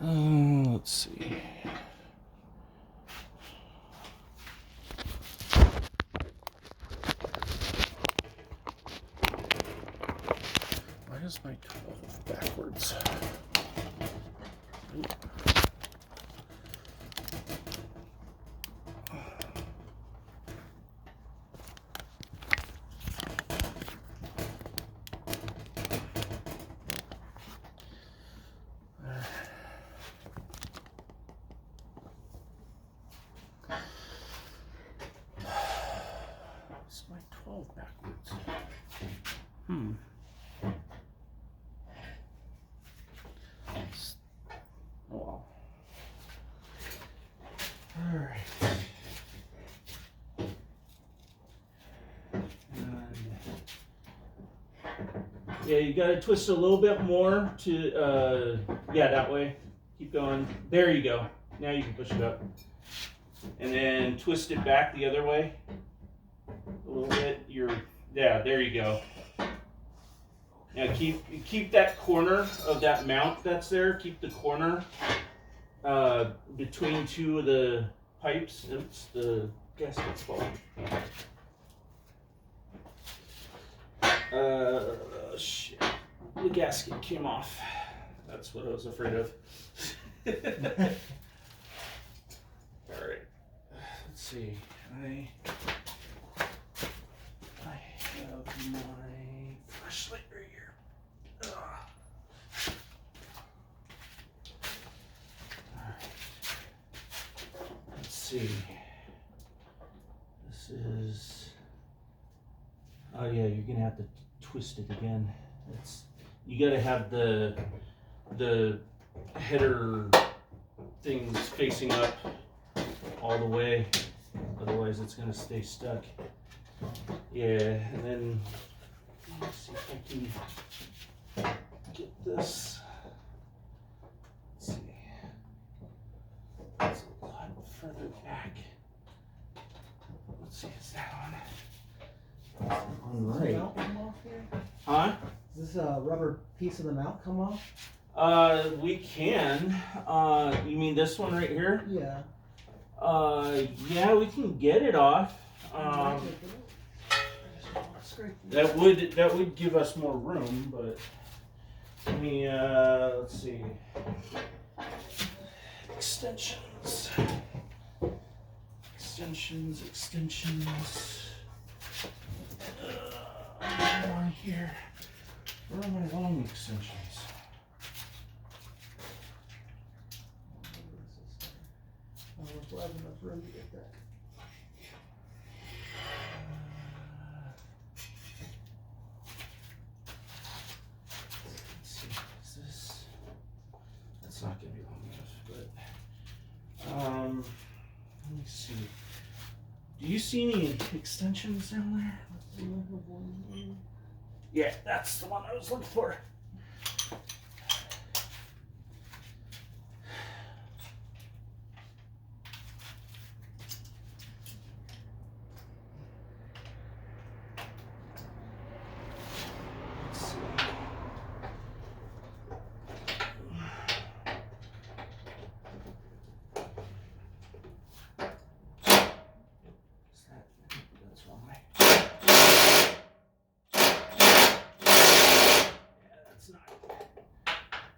Let's see. Why is my 12 backwards? Oop. It's my 12 backwards. Oh well. Alright. Yeah, you gotta twist a little bit more to, yeah, that way. Keep going. There you go. Now you can push it up. And then twist it back the other way. A little bit. Yeah, there you go. Now keep that corner of that mount that's there. Keep the corner between two of the pipes. Oops, the gasket's falling. Shit. The gasket came off. That's what I was afraid of. Alright. Let's see. I have my flashlight right here. Alright. Let's see. This is. Oh yeah, you're gonna have to twist it again. You gotta have the header things facing up all the way, otherwise it's gonna stay stuck. Yeah, and then let's see if I can get this. Let's see. It's a lot further back. Let's see, is that on? On right. Does the mount come off here? Huh? Does this rubber piece of the mount come off? We can. You mean this one right here? Yeah. Yeah, we can get it off. That would give us more room, but let me let's see. Extensions. On here. Where are my long extensions? We'll have enough room to get that. Let's see. Is this? That's not gonna be long enough, but let me see. Do you see any extensions down there? Yeah, that's the one I was looking for. Let's see. That's wrong way.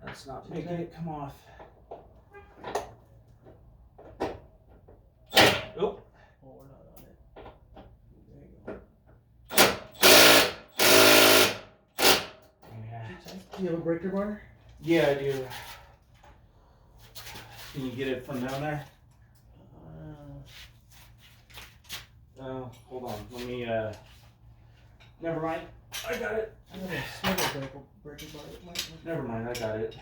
That's not making it come off. Oh. Oh, we're not on it. There you go. Yeah. Do you have a breaker bar? Yeah, I do. Can you get it from down there? Oh, hold on. Let me, never mind. I got it. I have a swivel breaker bar. Never mind, I got it.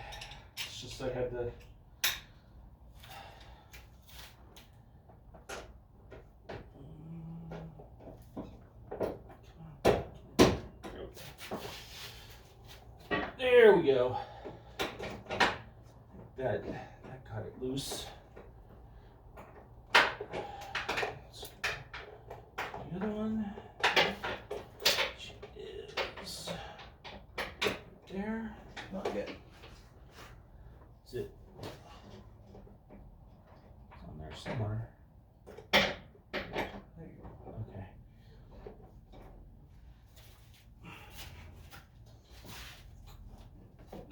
It's just I had to. There we go. That got it loose. The other one, which is there. Not yet. Is it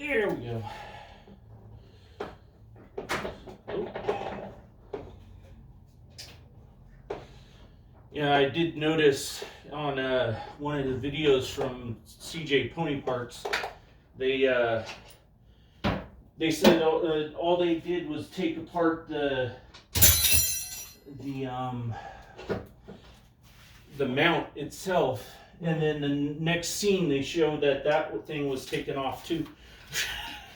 Here we go. Oh. Yeah, I did notice on one of the videos from CJ Pony Parts, they said all they did was take apart the mount itself, and then the next scene they showed that thing was taken off too.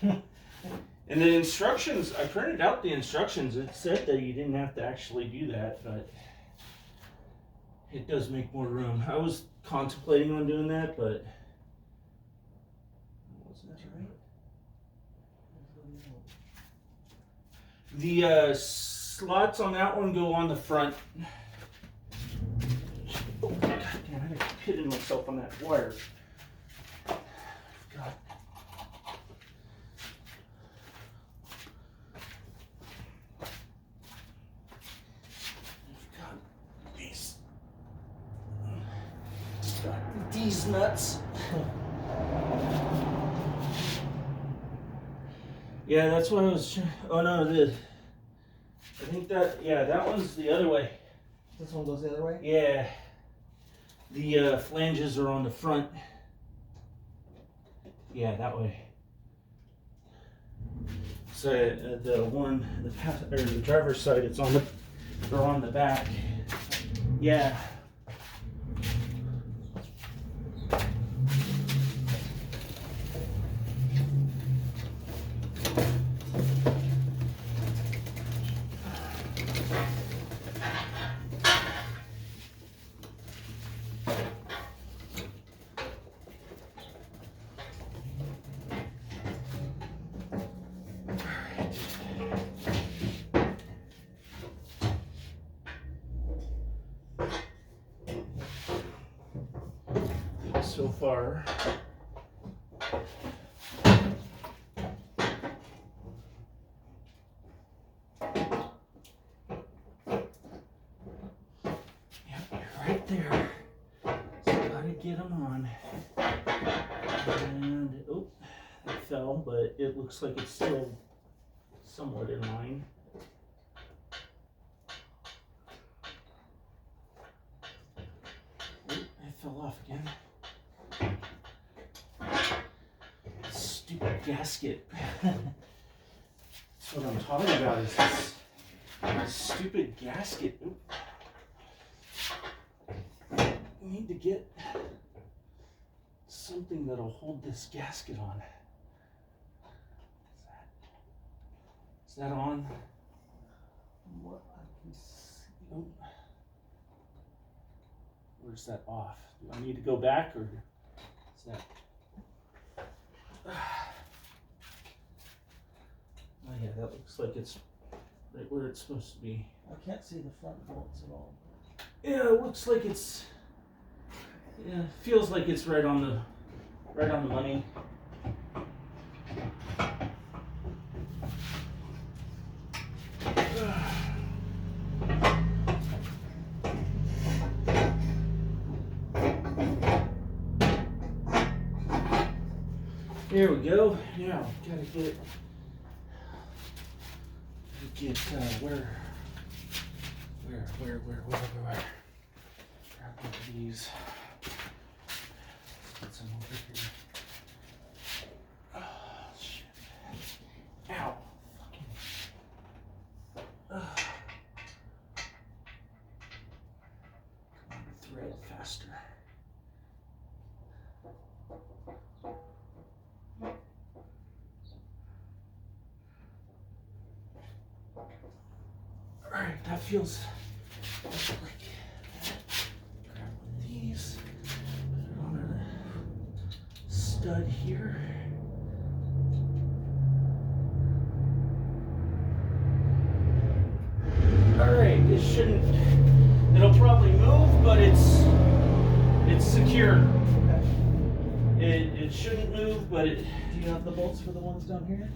And the instructions, I printed out the instructions. It said that you didn't have to actually do that, but it does make more room. I was contemplating on doing that, but That's right. the slots on that one go on the front. Oh, God damn, I got hitting myself on that wire. God. Got these nuts. Yeah, that's what I was trying. Oh no, I think that one's the other way. This one goes the other way? Yeah. The flanges are on the front. Yeah, that way. So the driver's side, it's on the back. Yeah. So far. Yep, you're right there. So gotta get them on. And oh, that fell, but it looks like it's still somewhat in line. Oh, it fell off again. Stupid gasket. That's what I'm talking about, is this stupid gasket. Oop. We need to get something that'll hold this gasket on. Is that on? What I can see. Oh. Or is that off? Do I need to go back, or is that? Oh yeah, that looks like it's right where it's supposed to be. I can't see the front bolts at all. Yeah, it looks like it's. Yeah, feels like it's right on the money. There we go. Now, gotta get where? Grab one of these. Let's get some over here. Oh, shit. Ow. Fucking. Come on, thread faster. Alright, that feels like, grab one of these, put it on a stud here. Alright, it'll probably move, but it's secure. Okay. It shouldn't move, but it. Do you have the bolts for the ones down here?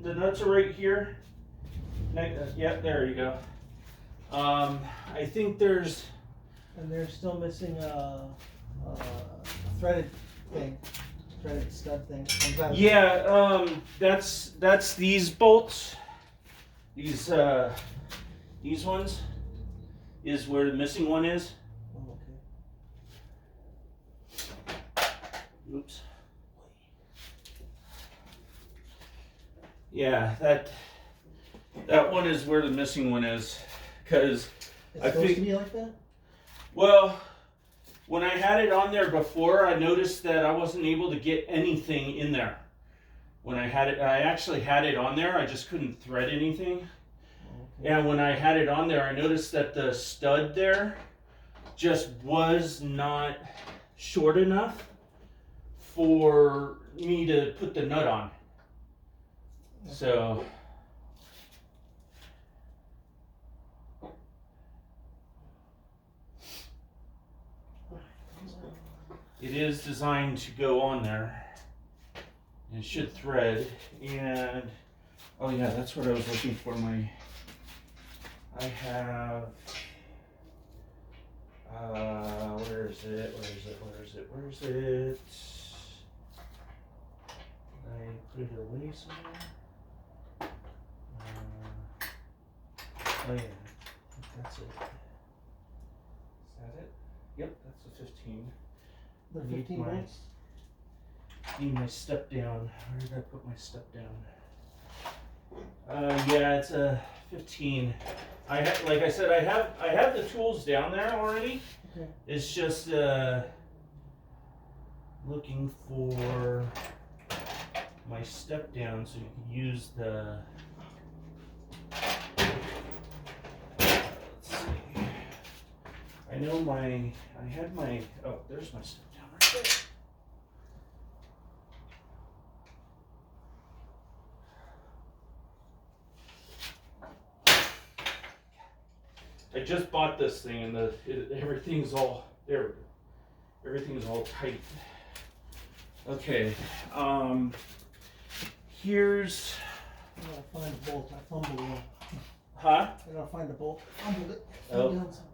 The nuts are right here. Yep, there you go. I think there's. And they're still missing a threaded thing. threaded stud thing. I'm glad it's- Yeah, that's these bolts. These ones is where the missing one is. Oh, okay. Oops. Yeah, that one is where the missing one is, because It's I supposed think- to be like that? well, when I had it on there before, I noticed that I wasn't able to get anything in there. When I had it, I actually had it on there, I just couldn't thread anything. Oh, okay. And when I had it on there, I noticed that the stud there just was not short enough for me to put the nut on. So it is designed to go on there. It should thread, and oh yeah, that's what I was looking for. I have where is it? Did I put it away somewhere? Oh yeah, that's it. Is that it? Yep, that's the 15. The I need 15 volts? Need my step down. Where did I put my step down? Yeah, it's a 15. Like I said, I have the tools down there already. Okay. It's just looking for my step down so you can use the. Let's see. I know I had my. Oh, there's my step down right there. I just bought this thing and everything's all there. Everything's all tight. Okay. Here's. I gotta find the bolt. I fumbled it. Huh? I gotta find the bolt. Fumbled it. Oh. Fell down somewhere.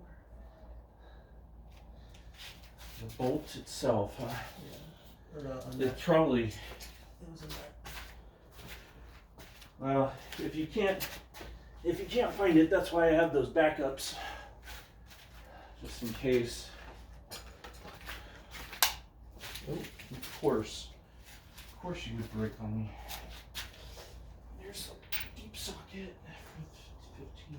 The bolt itself. Huh? Yeah. Or a nut. It probably. It was a nut. Well, if you can't find it, that's why I have those backups, just in case. Oh, of course you would break on me. There's a deep socket. 15.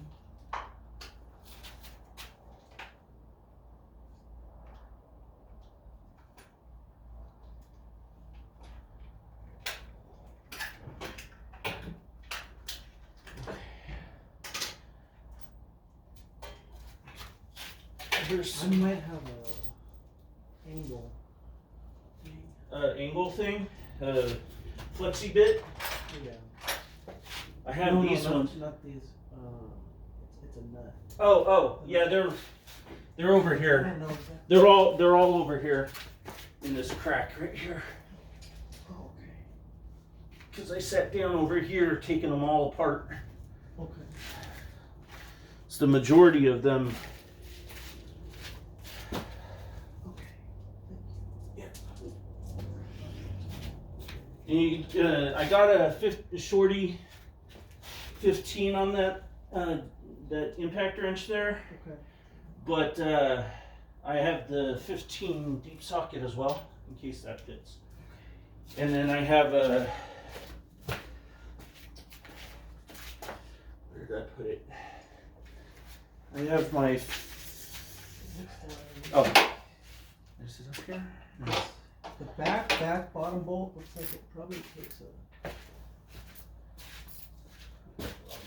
There's I some might have a angle. angle thing, flexi bit. Yeah. I have No, these not, ones. Not these. It's a nut. Oh, yeah, they're over I here. don't know exactly. They're all over here in this crack right here. Oh, okay. Because I sat down over here taking them all apart. Okay. It's the majority of them. Okay. And I got a shorty 15 on that impact wrench there, Okay. but I have the 15 deep socket as well in case that fits. And then I have a. Where did I put it? I have my. Oh, is it up here? No. The back bottom bolt looks like it probably takes a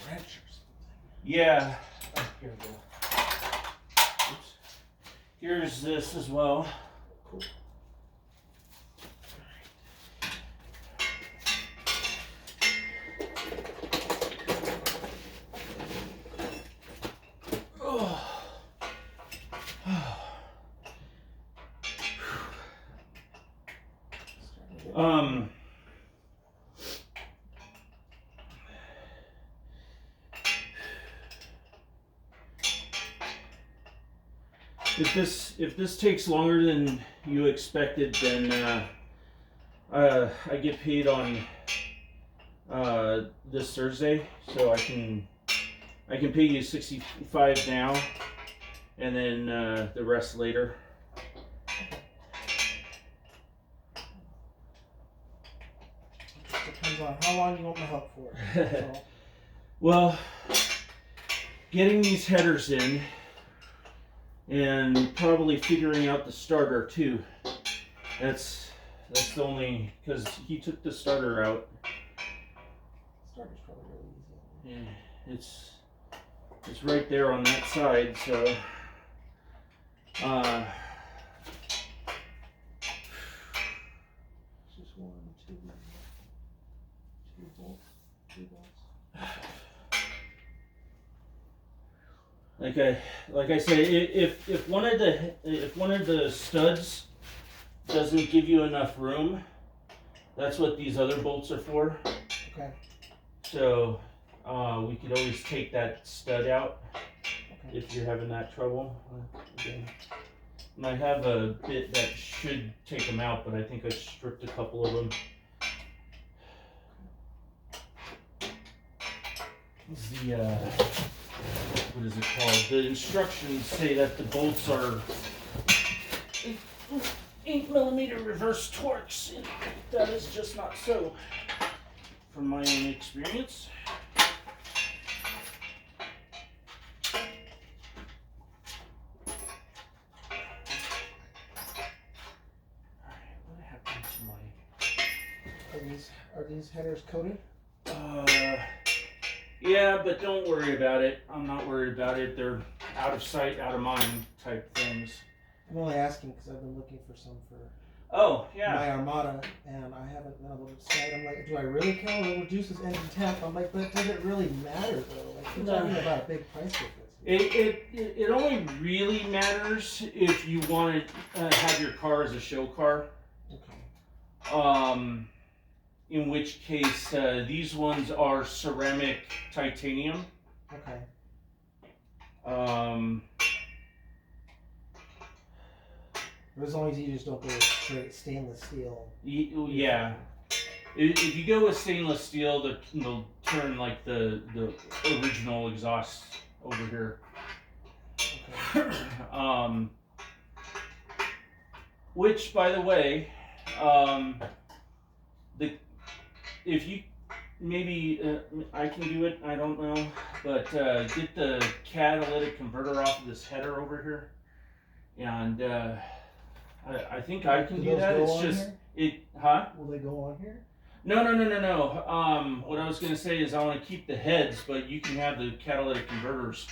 wrench or something. Yeah. Oh, here we go. Oops. Here's this as well. Cool. Um. If this takes longer than you expected, then I get paid on this Thursday, so I can pay you $65 now, and then the rest later. Depends on how long you want my help for. So. Well, getting these headers in, and probably figuring out the starter too. That's the only, because he took the starter out. Starter's probably really easy. Yeah, it's right there on that side, so It's just one, two bolts, 3 bolts. like I said, if one of the studs doesn't give you enough room, that's what these other bolts are for. Okay. So we could always take that stud out. Okay. If you're having that trouble. Okay. And I have a bit that should take them out, but I think I stripped a couple of them. What is it called? The instructions say that the bolts are 8mm reverse torques, and that is just not so, from my own experience. Are these headers coated? Yeah, but don't worry about it. I'm not worried about it. They're out of sight, out of mind type things. I'm only asking because I've been looking for some for my Armada, and I haven't been able to decide. I'm like, do I really care what reduces engine temp? I'm like, but does it really matter though? Like, we're talking about a big price difference. It only really matters if you want to have your car as a show car. Okay. In which case, these ones are ceramic titanium. Okay. As long as you just don't go with straight stainless steel. Yeah. If you go with stainless steel, they'll turn like the original exhaust over here. Okay. Which, by the way, if you maybe I can do it, I don't know, but get the catalytic converter off of this header over here, and I think I can do that. It's just Will they go on here? No. What I was gonna say is I want to keep the heads, but you can have the catalytic converters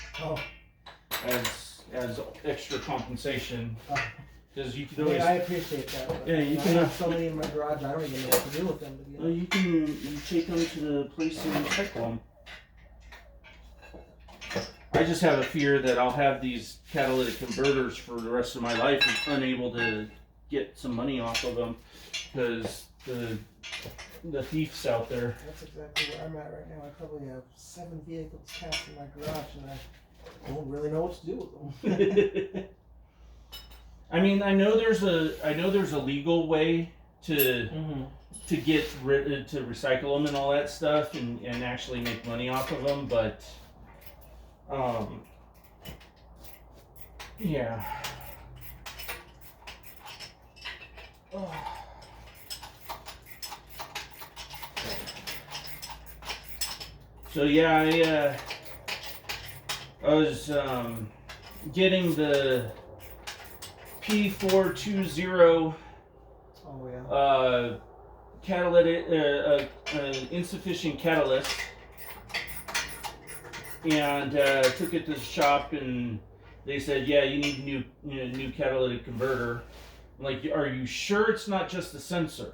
as extra compensation. Because you can always. I appreciate that. Yeah, you I can. have so many in my garage. I don't even know what to do with them. To be honest. You take them to the place and check them. I just have a fear that I'll have these catalytic converters for the rest of my life and unable to get some money off of them because the thief's out there. That's exactly where I'm at right now. I probably have 7 vehicles cast in my garage, and I don't really know what to do with them. I mean, I know there's a legal way to get to recycle them and all that stuff and actually make money off of them, but yeah. So yeah, I was getting the P420 catalytic insufficient catalyst, and took it to the shop and they said, yeah, you need new catalytic converter. I'm like, are you sure it's not just the sensor?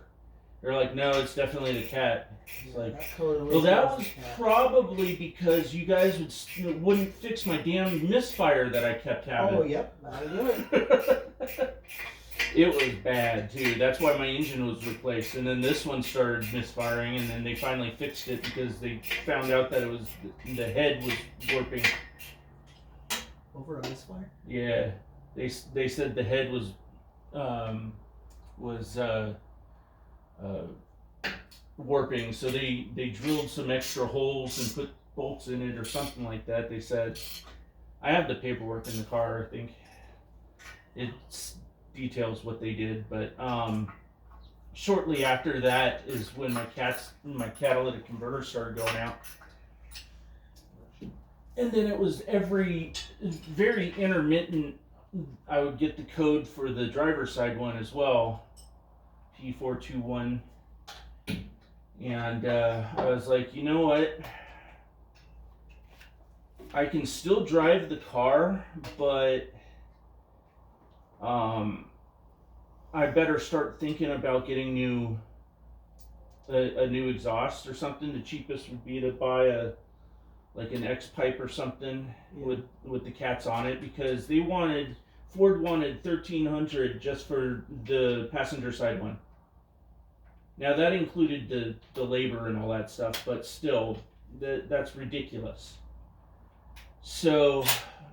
They're like, no, it's definitely the cat. It's like, well, that was probably because you guys wouldn't fix my damn misfire that I kept having. Oh, yep, that'll do it. It was bad too. That's why my engine was replaced, and then this one started misfiring, and then they finally fixed it because they found out that it was the head was warping. Over a misfire? Yeah, they said the head was warping, so they drilled some extra holes and put bolts in it or something like that. They said, I have the paperwork in the car. I think it details what they did, but shortly after that is when my catalytic converter started going out. And then it was very intermittent. I would get the code for the driver's side one as well, P421. And I was like, you know what? I can still drive the car, but I better start thinking about getting a new exhaust or something. The cheapest would be to buy an X pipe or something with the cats on it, because Ford wanted $1,300 just for the passenger side one. Now that included the labor and all that stuff, but still, that's ridiculous. So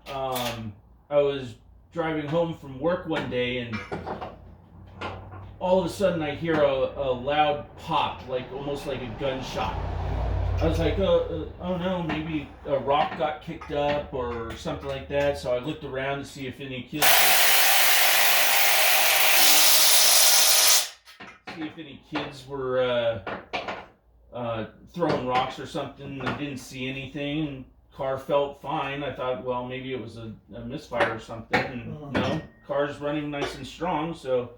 I was driving home from work one day, and all of a sudden I hear a loud pop, almost like a gunshot. I was like, oh no, maybe a rock got kicked up or something like that. So I looked around to see if any kids were throwing rocks or something. I didn't see anything, and car felt fine. I thought, well, maybe it was a misfire or something. And no, car's running nice and strong. So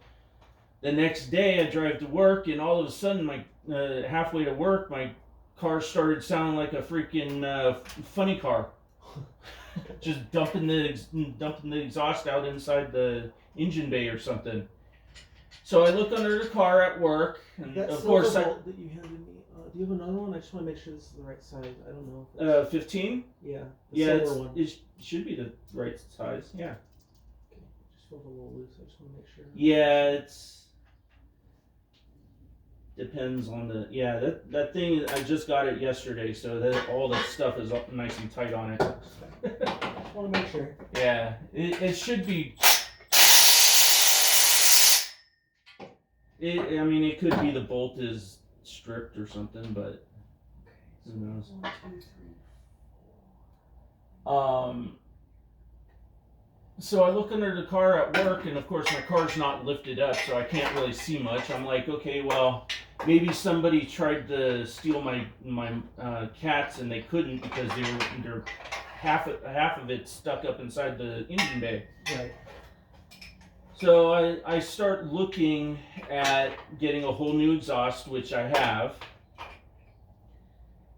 the next day I drive to work, and all of a sudden, halfway to work, my car started sounding like a freaking funny car. Just dumping the exhaust out inside the engine bay or something. So I look under the car at work, and that of course bolt that you handed me. Do you have another one? I just want to make sure this is the right size. I don't know. 15. Yeah. Yeah, silver one. it should be the right size. Yeah. Okay. Just feels a little loose. I just want to make sure. Yeah, depends on that thing. I just got it yesterday, so that all the stuff is up nice and tight on it. Just want to make sure. Yeah, it should be. It could be the bolt is stripped or something, but who knows? 1, 2, 3. So I look under the car at work, and of course my car's not lifted up, so I can't really see much. I'm like, okay, well, maybe somebody tried to steal my cats, and they couldn't because they're half of it stuck up inside the engine bay. Right. So I start looking at getting a whole new exhaust, which I have.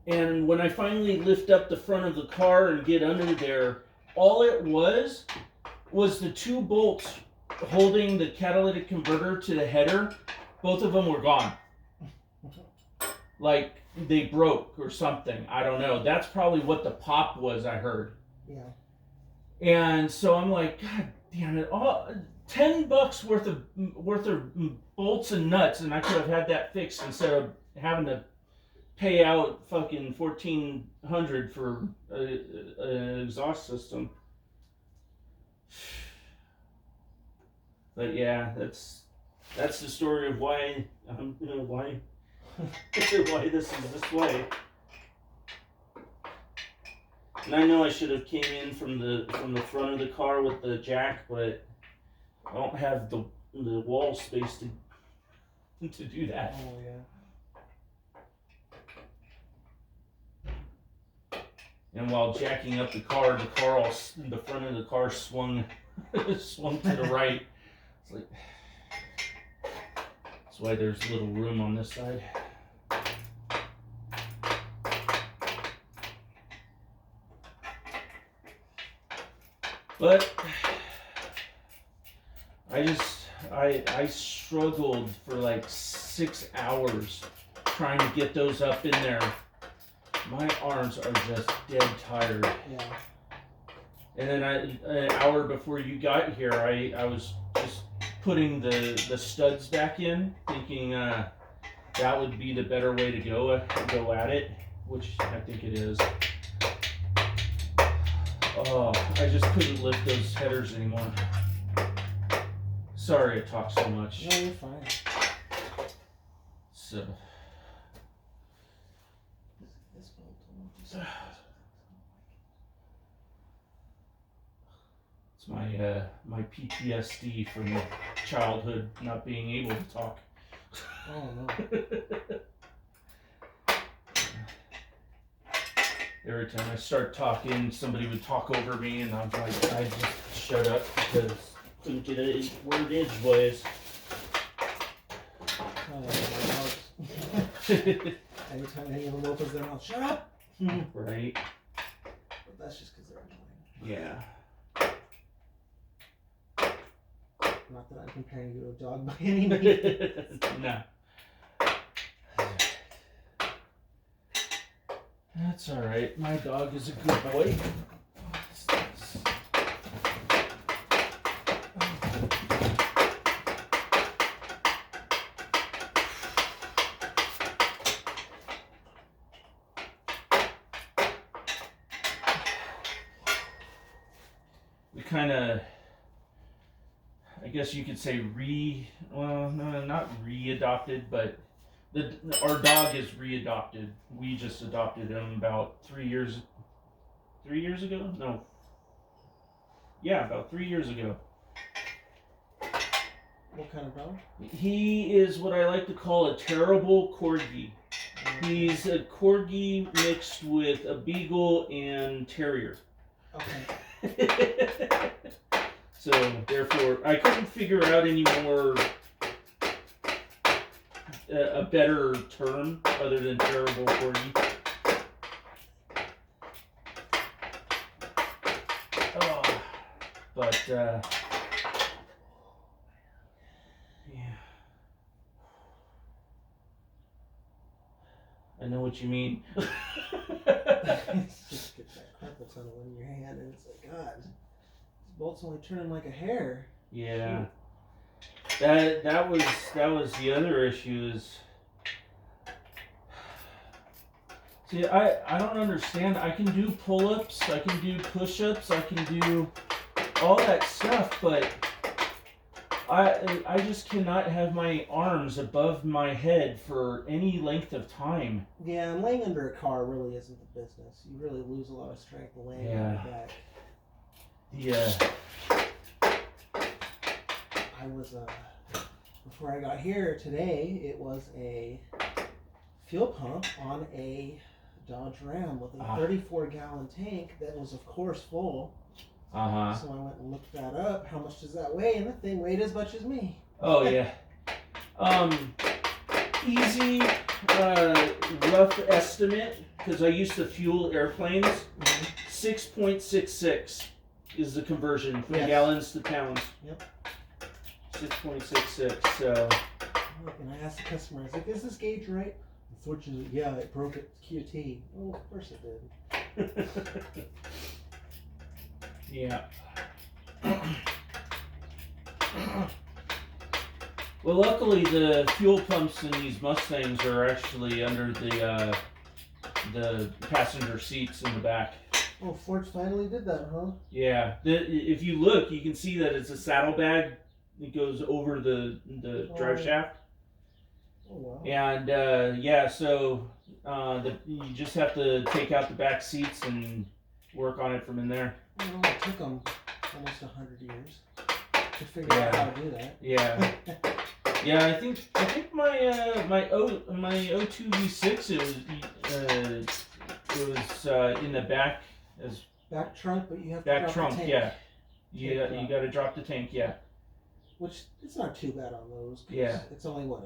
And when I finally lift up the front of the car and get under there, all it was the two bolts holding the catalytic converter to the header. Both of them were gone. Like they broke or something. I don't know. That's probably what the pop was, I heard. Yeah. And so I'm like, God damn it. $10 worth of bolts and nuts, and I could have had that fixed instead of having to pay out fucking $1,400 for an exhaust system. But yeah, that's the story of why why this is this way. And I know I should have came in from the front of the car with the jack, but I don't have the wall space to do that. Oh yeah. And while jacking up the front of the car swung to the right. It's like, that's why there's little room on this side. But I struggled for like 6 hours trying to get those up in there. My arms are just dead tired. Yeah. And then an hour before you got here, I was just putting the studs back in, thinking that would be the better way to go at it, which I think it is. Oh, I just couldn't lift those headers anymore. Sorry I talk so much. No, you're fine. So This bolt won't do something. it's my PTSD from childhood not being able to talk. Oh no. Every time I start talking, somebody would talk over me, and I'm like, I just shut up because I couldn't get a word edgeways. Every time any of them opens their mouth, shut up! Right? But that's just because they're annoying. Yeah. Not that I'm comparing you to a dog by any means. No. That's alright. My dog is a good boy. We kind of, I guess you could say well, no, not re-adopted, but our dog is re-adopted. We just adopted him about 3 years ago? No. Yeah, about 3 years ago. What kind of dog? He is what I like to call a terrible corgi. He's a corgi mixed with a beagle and terrier. Okay. So, therefore, I couldn't figure out any more a better term other than terrible corgi. Oh, but yeah. I know what you mean. It's just get that carpal tunnel in your hand, and it's like, God, this bolt's only turning like a hair. Yeah. That was the other issue is. See, I don't understand. I can do pull-ups, I can do push-ups, I can do all that stuff, but I just cannot have my arms above my head for any length of time. Yeah, and laying under a car really isn't the business. You really lose a lot of strength laying on your back. Yeah. I was, before I got here today, it was a fuel pump on a Dodge Ram with a 34-gallon tank that was, of course, full. Uh-huh. So I went and looked that up. How much does that weigh? And the thing weighed as much as me. Oh, yeah. Easy, rough estimate, because I used to fuel airplanes, 6.66 is the conversion from gallons to pounds. Yep. 6.66, so. And I asked the customer, I was like, is this gauge right? Unfortunately, yeah, it broke its QT. Oh, of course it did. Yeah. Well, luckily the fuel pumps in these Mustangs are actually under the passenger seats in the back. Oh, Ford finally did that, huh? Yeah. If you look, you can see that it's a saddlebag that goes over the drive shaft. Oh, wow. And yeah, so you just have to take out the back seats and work on it from in there. Well, it took them almost 100 years to figure out how to do that. Yeah. Yeah, I think my O2 V6 it was in the back as back trunk, but you have to back drop trunk. the tank. Yeah. You got to drop the tank. Yeah. Which it's not too bad on those. Yeah. It's only what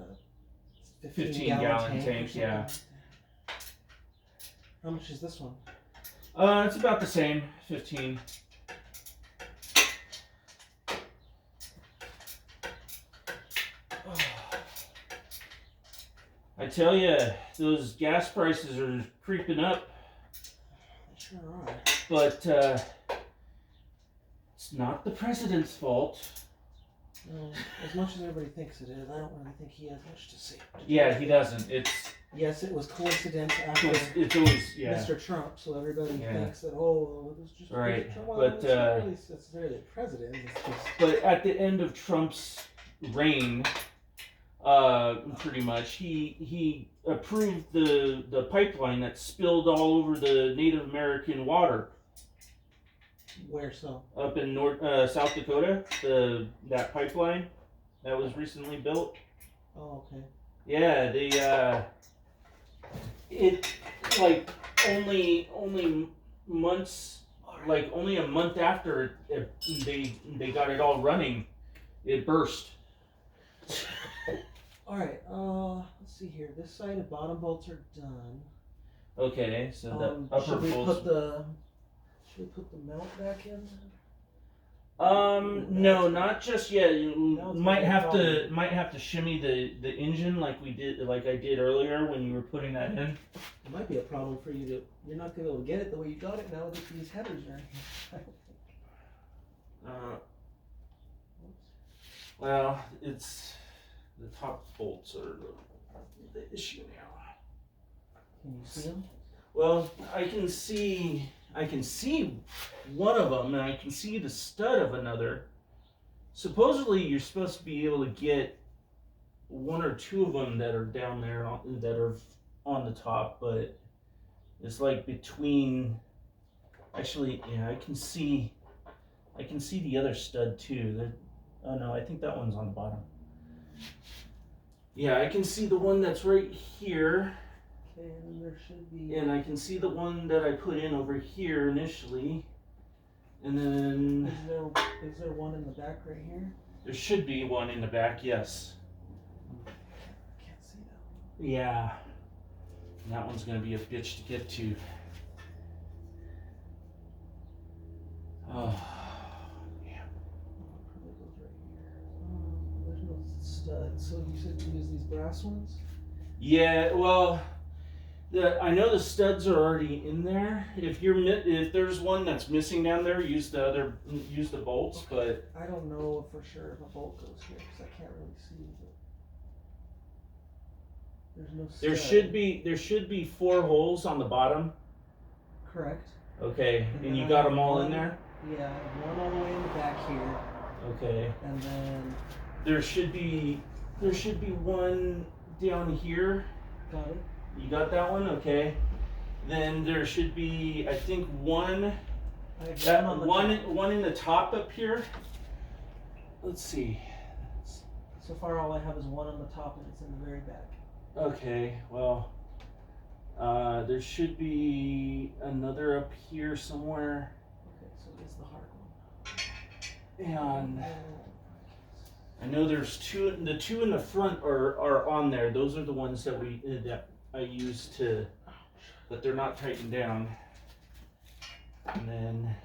a 15-gallon tank. Yeah. How much is this one? It's about the same, 15. I tell you, those gas prices are creeping up. They sure are. But it's not the president's fault. No, as much as everybody thinks it is, I don't really think he has much to say. Yeah, he doesn't. Yes, it was coincidence after it's always Mr. Trump, so everybody thinks that, it was just right. Mr. Trump. Well, But it's not really necessarily the president. It's just... But at the end of Trump's reign, Pretty much. He approved the pipeline that spilled all over the Native American water Where so? up in South Dakota. That pipeline that was recently built. Oh, okay. Yeah, it like only months, like only a month after they got it all running, it burst. All right. Let's see here. This side of bottom bolts are done. Okay, so the upper should we bolts. Should we put the mount back in? No, not just yet. You That was might my have to problem. shimmy the engine like I did earlier when you were putting that in. It might be a problem for you to. You're not gonna be able to get it the way you got it now that these headers are in here. Well, it's the top bolts are the issue now. Can you see them? Well, I can see one of them, and I can see the stud of another. Supposedly, you're supposed to be able to get one or two of them that are down there that are on the top, but it's like between. Actually, yeah, I can see the other stud too. Oh no, I think that one's on the bottom. Yeah, I can see the one that's right here. Okay, and there should be. And I can see the one that I put in over here initially. And then Is there one in the back right here? there should be one in the back, yes. Can't see that one. Yeah. And that one's gonna be a bitch to get to. Oh, yeah. Probably goes right here. There's no stud. So you said you use these brass ones? Yeah, well, I know the studs are already in there. If there's one that's missing down there, use the bolts. But I don't know for sure if a bolt goes here because I can't really see. But there's no stud. there should be 4 holes on the bottom. Correct. Okay, And and then you I got have them all one- in there. Yeah, I have one all the way in the back here, Okay. and then There should be one down here. got it. You got that one? Okay. Then there should be, I think, one I have on the top. one in the top up here. Let's see. So far, all I have is one on the top, and it's in the very back. Okay, well, there should be another up here somewhere. Okay, so it's the hard one. And I know there's two. The two in the front are on there. Those are the ones that I use to, but they're not tightened down. And then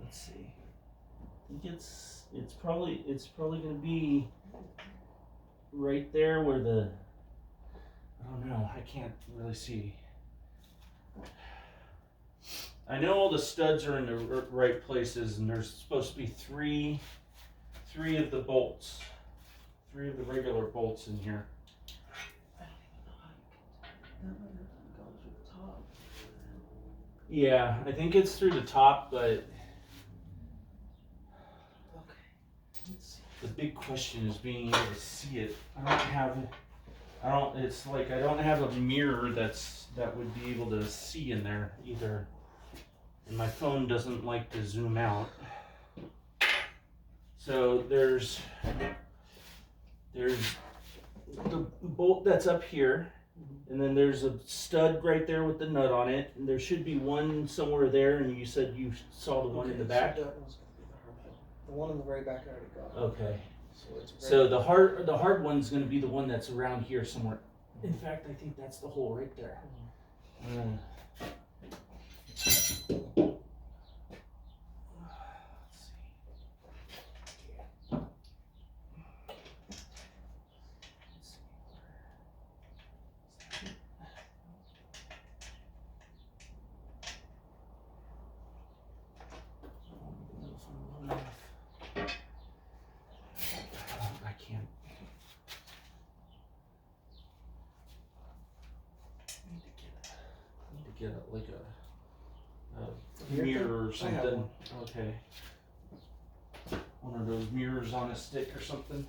let's see. I think it's probably gonna be right there where the. I don't know. I can't really see. I know all the studs are in the right places, and there's supposed to be three of the bolts, 3 of the regular bolts in here. I don't even know how you can. That might have to go through the top. Yeah, I think it's through the top, but Okay, let's see. the big question is being able to see it. It's like I don't have a mirror that would be able to see in there either. And my phone doesn't like to zoom out. So there's the bolt that's up here, and then there's a stud right there with the nut on it, and there should be one somewhere there, and you said you saw the one in the back? So that one's gonna be the hard one. The one in the very back I already got. Okay. So it's So the hard one's gonna be the one that's around here somewhere. In fact, I think that's the hole right there. Let's see. I can't. I need to get like a mirror or I have something. one. Okay. One of those mirrors on a stick or something.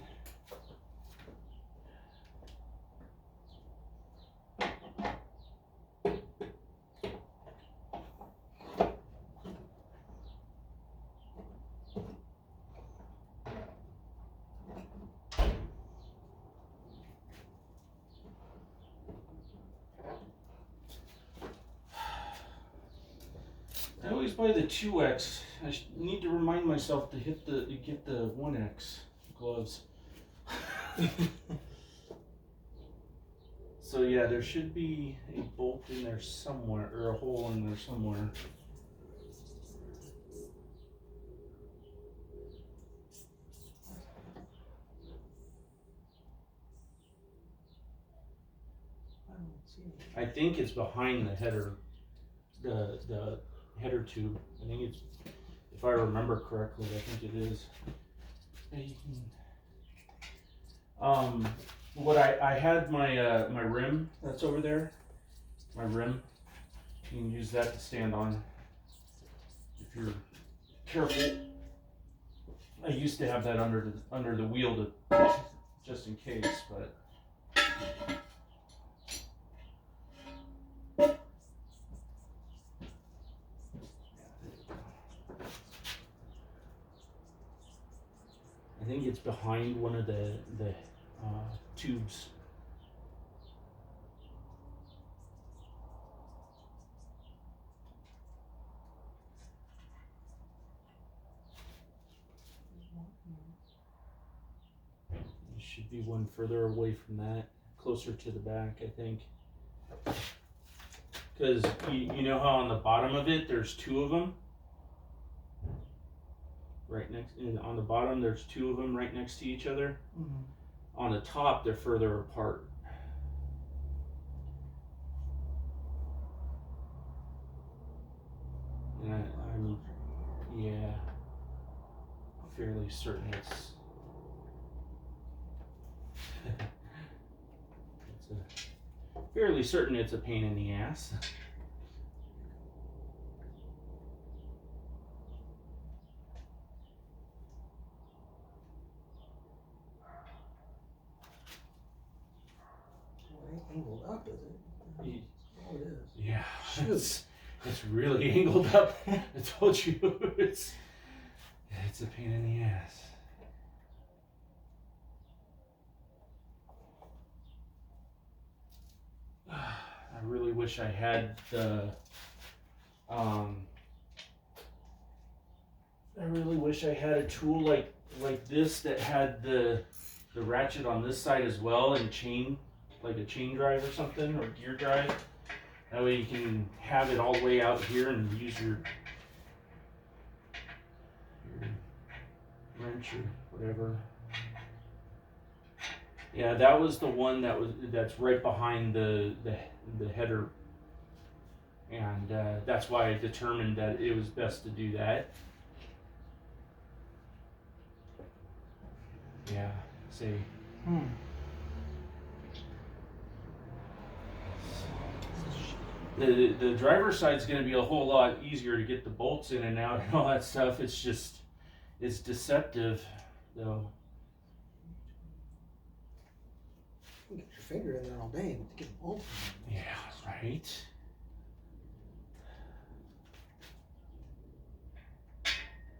was by the 2X. I need to remind myself to get the 1X gloves. So yeah, there should be a bolt in there somewhere, or a hole in there somewhere. I don't see anything. I think it's behind the header, the header tube. I think it's, if I remember correctly, I think it is. Yeah, you can, what I had my my rim that's over there. My rim. You can use that to stand on if you're careful. I used to have that under the wheel to just in case, but. I think it's behind one of the tubes. There should be one further away from that, closer to the back, I think. Because you know how on the bottom of it, there's two of them? Right next, on the bottom, there's two of them right next to each other. Mm-hmm. On the top, they're further apart. And I'm fairly certain it's it's a pain in the ass. Angled up, is it? Oh, it is. Yeah, it's really angled up. I told you, it's a pain in the ass. I really wish I had the I really wish I had a tool like this that had the ratchet on this side as well, and chain, like a chain drive or something, or gear drive. That way you can have it all the way out here and use your wrench or whatever. Yeah, that was the one that's right behind the header, and that's why I determined that it was best to do that. Yeah, see. The driver's side's going to be a whole lot easier to get the bolts in and out and all that stuff. It's deceptive, though. You can get your finger in there all day to get the bolt. Yeah, right.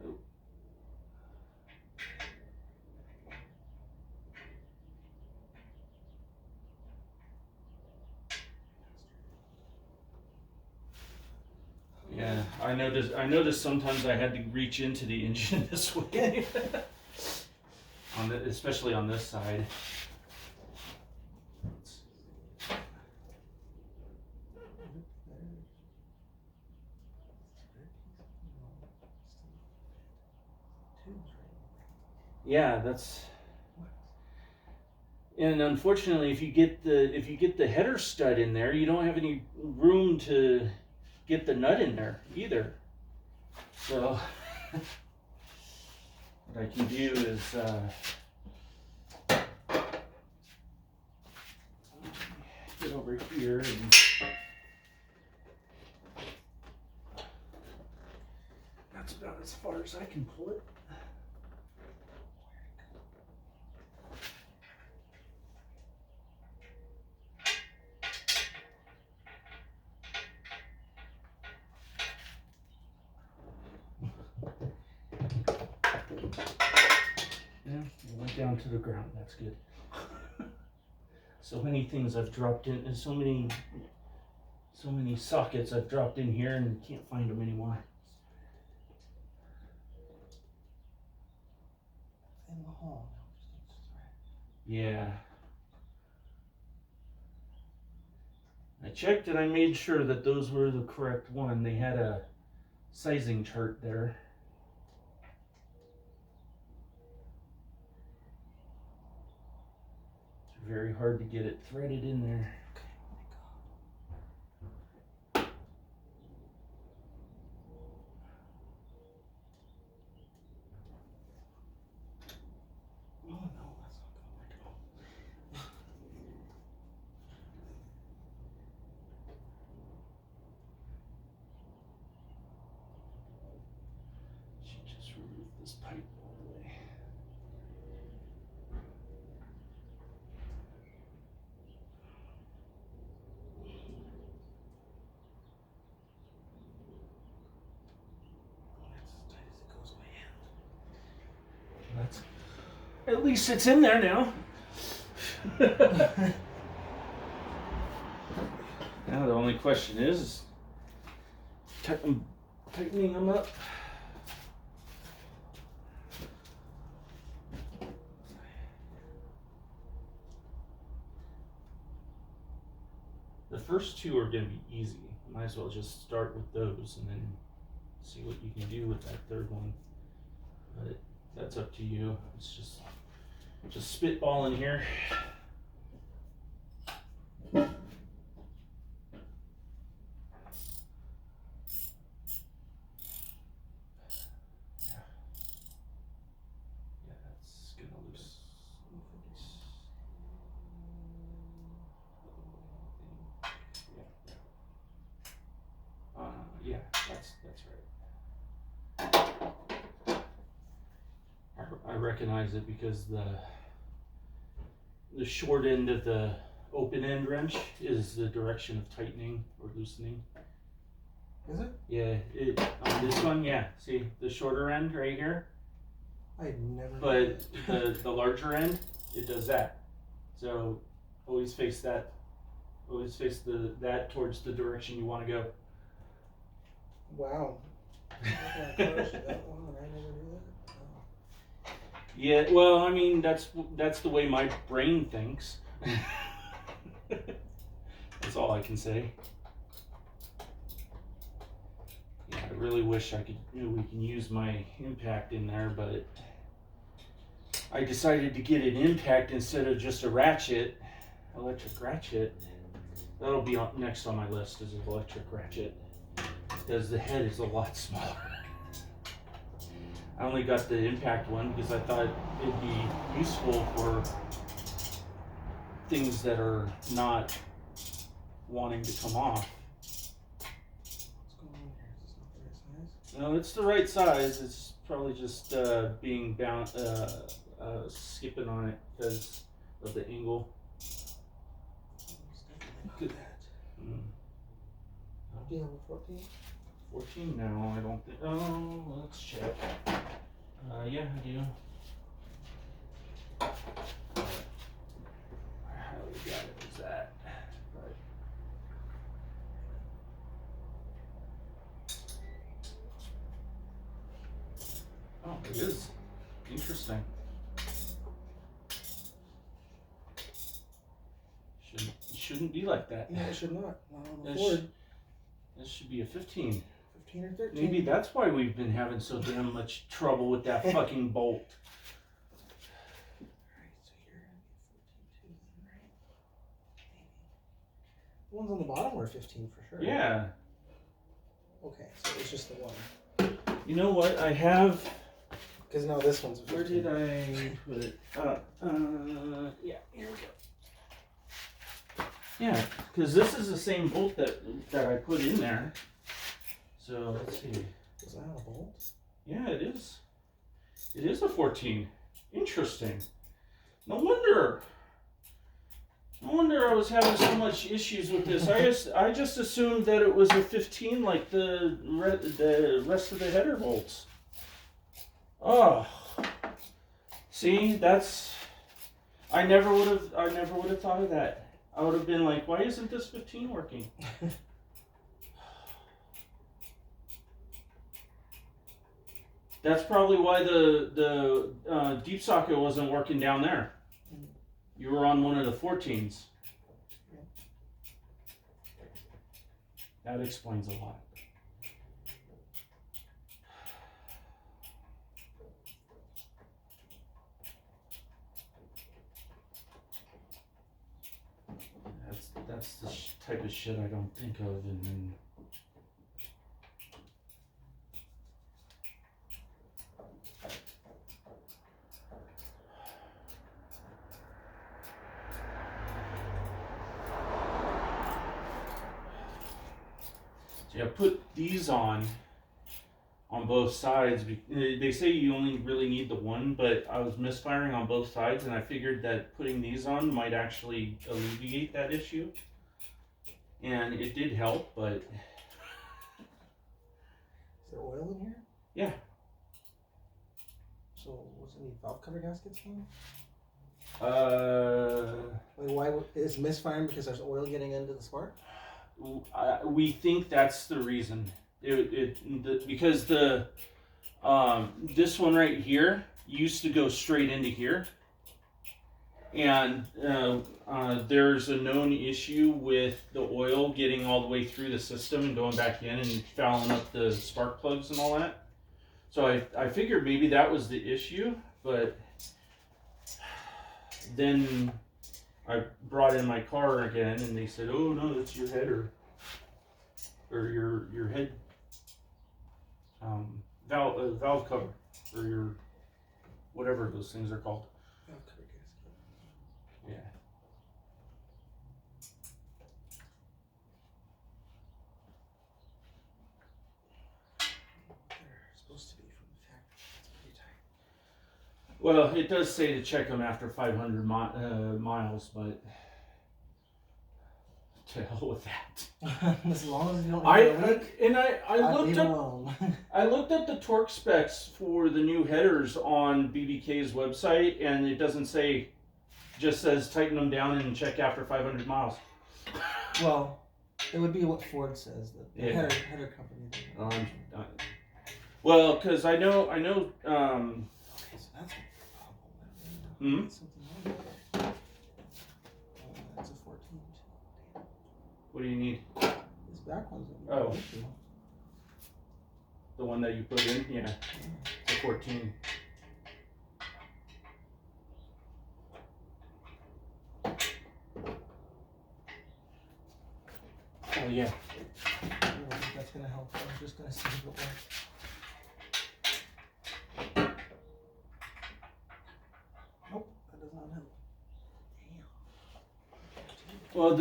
Oh. Yeah, I noticed sometimes I had to reach into the engine this way, especially on this side. Yeah, and unfortunately, if you get the header stud in there, you don't have any room to get the nut in there either. So what I can do is get over here and that's about as far as I can pull it. Yeah, it went down to the ground. That's good. So many things I've dropped in, and so many sockets I've dropped in here and can't find them anymore. in the hall. Yeah. I checked and I made sure that those were the correct one. They had a sizing chart there. It's very hard to get it threaded in there. Oh no, that's not gonna work at all. Should just remove this pipe all the way. That's as tight as it goes by hand. That's, at least it's in there now. Now the only question is tightening them up. The first two are going to be easy. Might as well just start with those and then see what you can do with that third one. But that's up to you. It's just spitballing here. Yeah, that's gonna loosen. Yeah, that's right. I recognize it because the short end of the open end wrench is the direction of tightening or loosening. Is it? Yeah, on this one, yeah. See the shorter end right here, I never. but the larger end, it does that. So always face that. Always face that towards the direction you want to go. Wow. That one, I never knew that. Oh. Yeah, well, I mean that's the way my brain thinks. That's all I can say. Yeah, I really wish we can use my impact in there, but I decided to get an impact instead of just a ratchet, electric ratchet. That'll be next on my list is an electric ratchet, because the head is a lot smaller. I only got the impact one because I thought it'd be useful for things that are not wanting to come off. What's going on here? Is this not the right size? No, it's the right size. It's probably just being bound, skipping on it because of the angle. It's definitely not Good. that. Mm. I'm dealing with 14. 14 now, I don't think. Oh, let's check. Yeah, I do. How we got it is that. But oh, it is interesting. Shouldn't be like that. No, it should not. Not on the This Ford. This should be a 15. 15 or 13. Maybe that's why we've been having so damn much trouble with that fucking bolt. Alright, so you're gonna be 14 too then, right? Maybe. The ones on the bottom were 15 for sure. Yeah. Okay, so it's just the one. You know what? I have. Because now this one's a 15. Where did I put it? Yeah, here we go. Yeah, because this is the same bolt that I put in there. So let's see. Does that have a bolt? Yeah, it is. It is a 14. Interesting. No wonder I was having so much issues with this. I just assumed that it was a 15 like the rest of the header bolts. Oh. See, that's I never would have thought of that. I would have been like, why isn't this 15 working? That's probably why the deep socket wasn't working down there. You were on one of the 14s. That explains a lot. That's the type of shit I don't think of, and then. So I put these on both sides. They say you only really need the one, but I was misfiring on both sides, and I figured that putting these on might actually alleviate that issue. And it did help, but... Is there oil in here? Yeah. So, what's it need? Valve cover gaskets for? Like why is misfiring because there's oil getting into the spark? We think that's the reason. Because this one right here used to go straight into here, and there's a known issue with the oil getting all the way through the system and going back in and fouling up the spark plugs and all that. So I figured maybe that was the issue, but then I brought in my car again, and they said, "Oh no, that's your header, or your head valve cover, or your whatever those things are called." Valve cover gasket. Yeah. They're supposed to be from the factory. It's pretty tight. Well, it does say to check them after 500 miles, but to hell with that. As long as you don't. I looked up the torque specs for the new headers on BBK's website, and it doesn't say. Just says tighten them down and check after 500 miles. Well, it would be what Ford says. The Yeah. header company. Well, because I know. Okay, so that's a problem. Something like that. That's a 14. What do you need? This back one's. Oh. The one that you put in? Yeah. It's a 14. Oh, yeah. I don't think that's going to help. I'm just going to see if it works. Nope, that does not help. Damn. Well,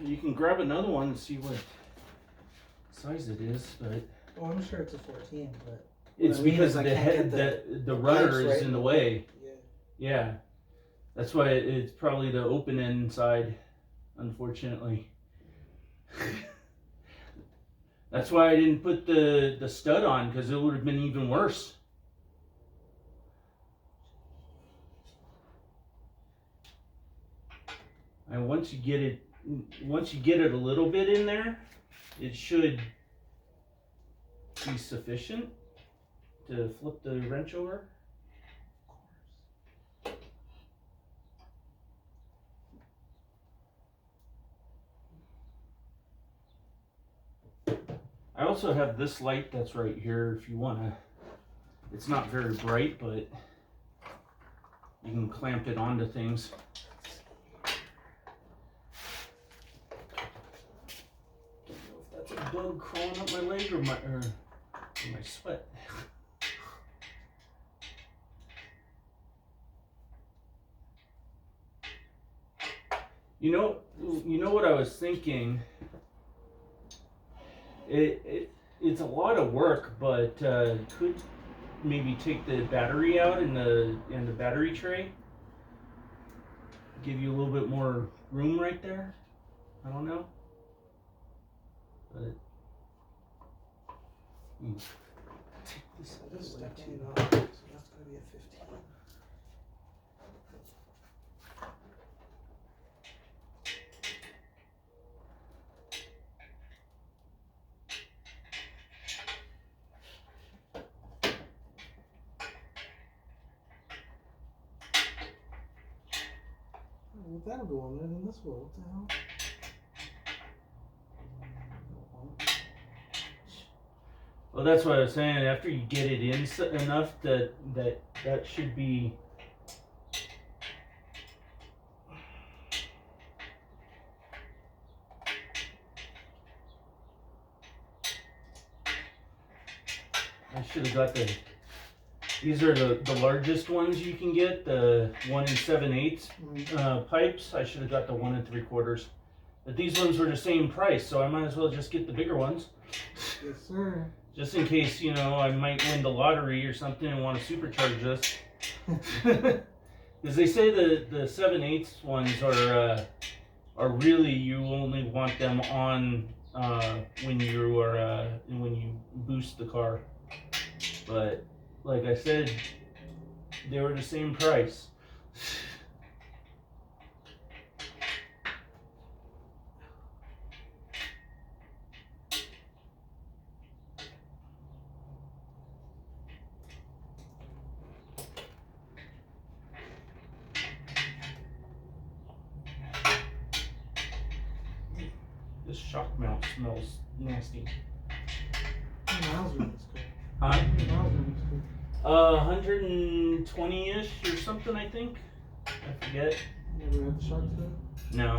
you can grab another one and see what size it is, but Oh, I'm sure it's a 14, but it's because I the can't head, get the rudder right is in the way. Yeah. Yeah, that's why it's probably the open end side, unfortunately. That's why I didn't put the stud on, because it would have been even worse. And once you get it a little bit in there, it should be sufficient to flip the wrench over. I also have this light that's right here if you want to. It's not very bright, but you can clamp it onto things. Don't know if that's a bug crawling up my leg or my sweat. You know what I was thinking. It's a lot of work, but could maybe take the battery out in the battery tray. Give you a little bit more room right there. I don't know, but take this This is away definitely too. not. So that's going to be a 15. If that'll go on there, then this will. What the hell? Well, that's what I was saying. After you get it in enough that should be. I should have got the. These are the largest ones you can get, the 1 7/8 pipes. I should have got the 1 3/4. But these ones were the same price, so I might as well just get the bigger ones. Yes, sir. Just in case, I might win the lottery or something and want to supercharge this. Because they say the 7/8 ones are really, you only want them on when you boost the car. But like I said, they were the same price. This shock mount smells nasty. How many miles are in this car? Huh? How many miles are in this car? 120-ish or something, I think. I forget. Never had the shock stuff? No.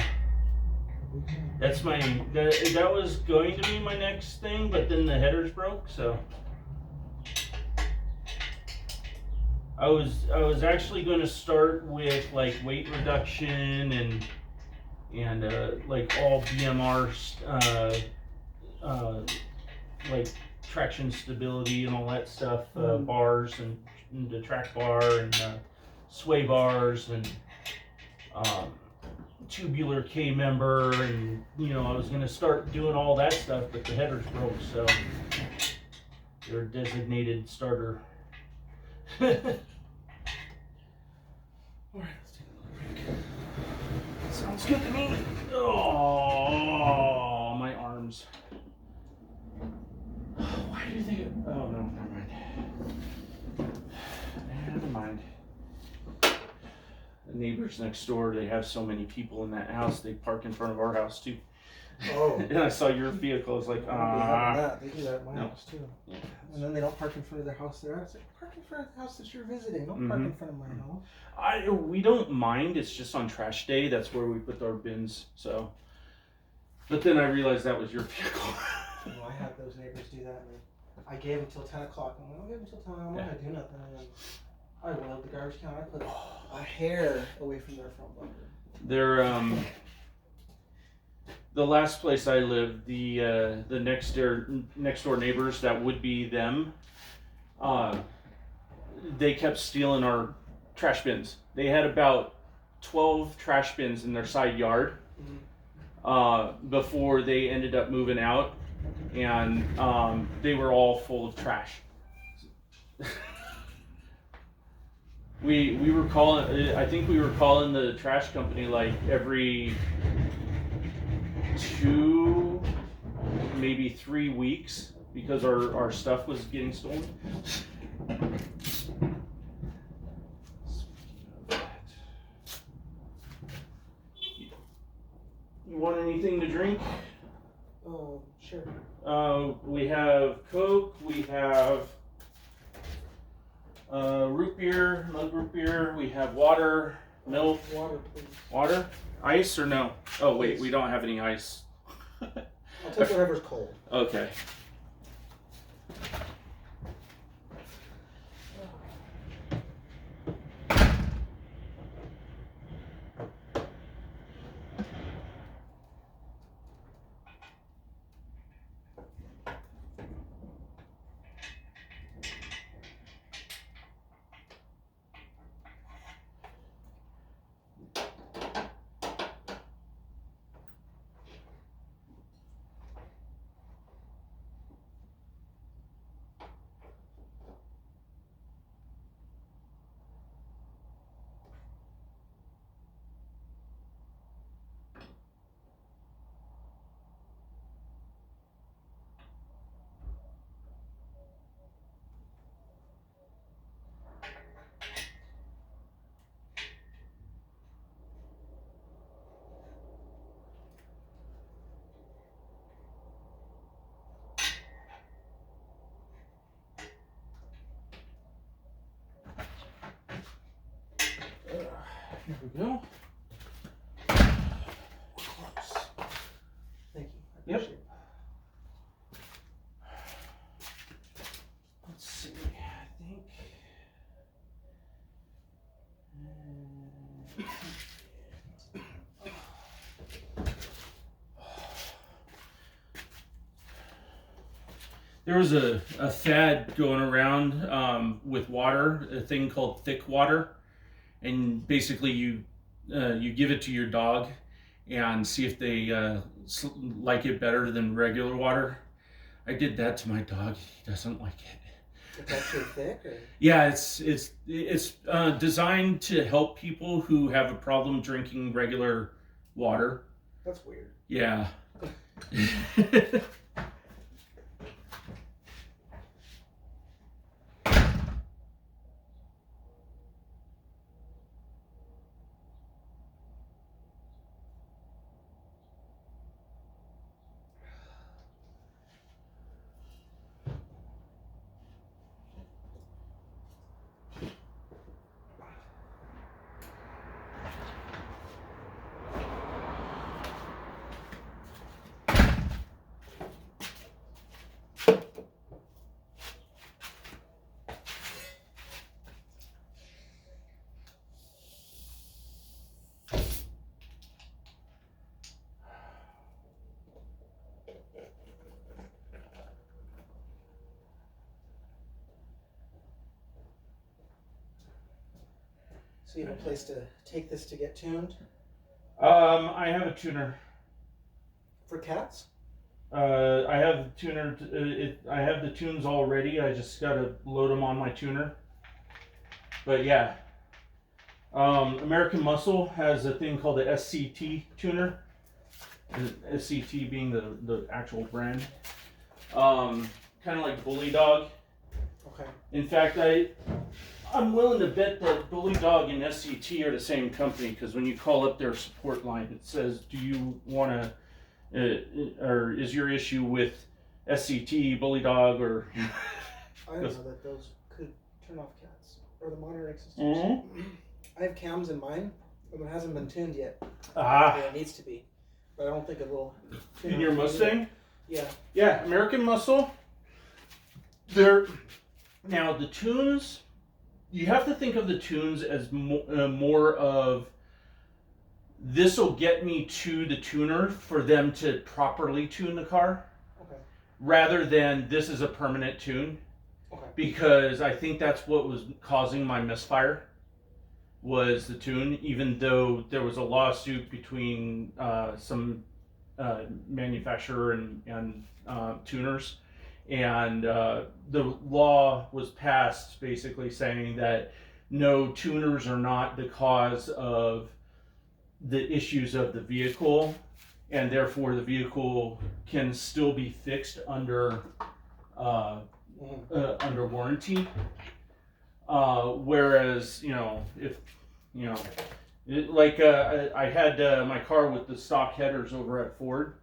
That's that was going to be my next thing, but then the headers broke, so. I was actually going to start with like weight reduction and like all BMR like traction stability and all that stuff, bars and the track bar and sway bars and tubular K member, and I was going to start doing all that stuff, but the headers broke, so they're designated starter. Alright, let's take a little break. Sounds good to me. Oh, my arms. Why do you think it... Oh, no, never mind. Never mind. The neighbors next door, they have so many people in that house, they park in front of our house, too. Oh. And I saw your vehicle, I was like, They do that at my house, too. Yeah. And then they don't park in front of their house there. I was like, park in front of the house that you're visiting. Don't park in front of my house. We don't mind, it's just on trash day, that's where we put our bins, so. But then I realized that was your vehicle. Well, I had those neighbors do that, and I gave them till 10 o'clock. I'm like, I'll give them till 10. I'm not going to do nothing. And then I wheeled the garbage can. I put a hair away from their front bumper. They're, the last place I lived, the next door neighbors, that would be them, they kept stealing our trash bins. They had about 12 trash bins in their side yard before they ended up moving out, and they were all full of trash. We were calling, I think we were calling the trash company like every 2, maybe 3 weeks, because our stuff was getting stolen. You want anything to drink? Oh, sure. We have Coke, we have root beer, mug root beer, we have water, milk. Water, please. Water? Ice or no? Oh wait, we don't have any ice. I'll take whatever's cold. Okay. we go. Close. Thank you. I Yep. appreciate it. Let's see. I think. There was a fad going around with water, a thing called thick water, and basically you give it to your dog and see if they like it better than regular water. I did that to my dog. He doesn't like it. It's actually thick, or? Yeah, it's designed to help people who have a problem drinking regular water. That's weird. Yeah. So you have a place to take this to get tuned? I have a tuner. For cats? I have the tuner. I have the tunes all ready. I just gotta load them on my tuner. But yeah, American Muscle has a thing called the SCT tuner. SCT being the actual brand. Kind of like Bully Dog. Okay. In fact, I'm willing to bet that Bully Dog and SCT are the same company, because when you call up their support line, it says, "Do you want to, or is your issue with SCT, Bully Dog, or?" I didn't know that those could turn off cats or the monitoring systems. Mm-hmm. I have cams in mine, but it hasn't been tuned yet. Ah. Yeah, it needs to be, but I don't think it will. In your Mustang? Yeah. Yeah, American Muscle. Now the tunes. You have to think of the tunes as more of, this will get me to the tuner for them to properly tune the car, Okay. rather than this is a permanent tune. Okay. Because I think that's what was causing my misfire, was the tune, even though there was a lawsuit between some manufacturer and tuners. And the law was passed basically saying that no, tuners are not the cause of the issues of the vehicle, and therefore the vehicle can still be fixed under under warranty. Whereas, if I had my car with the stock headers over at Ford.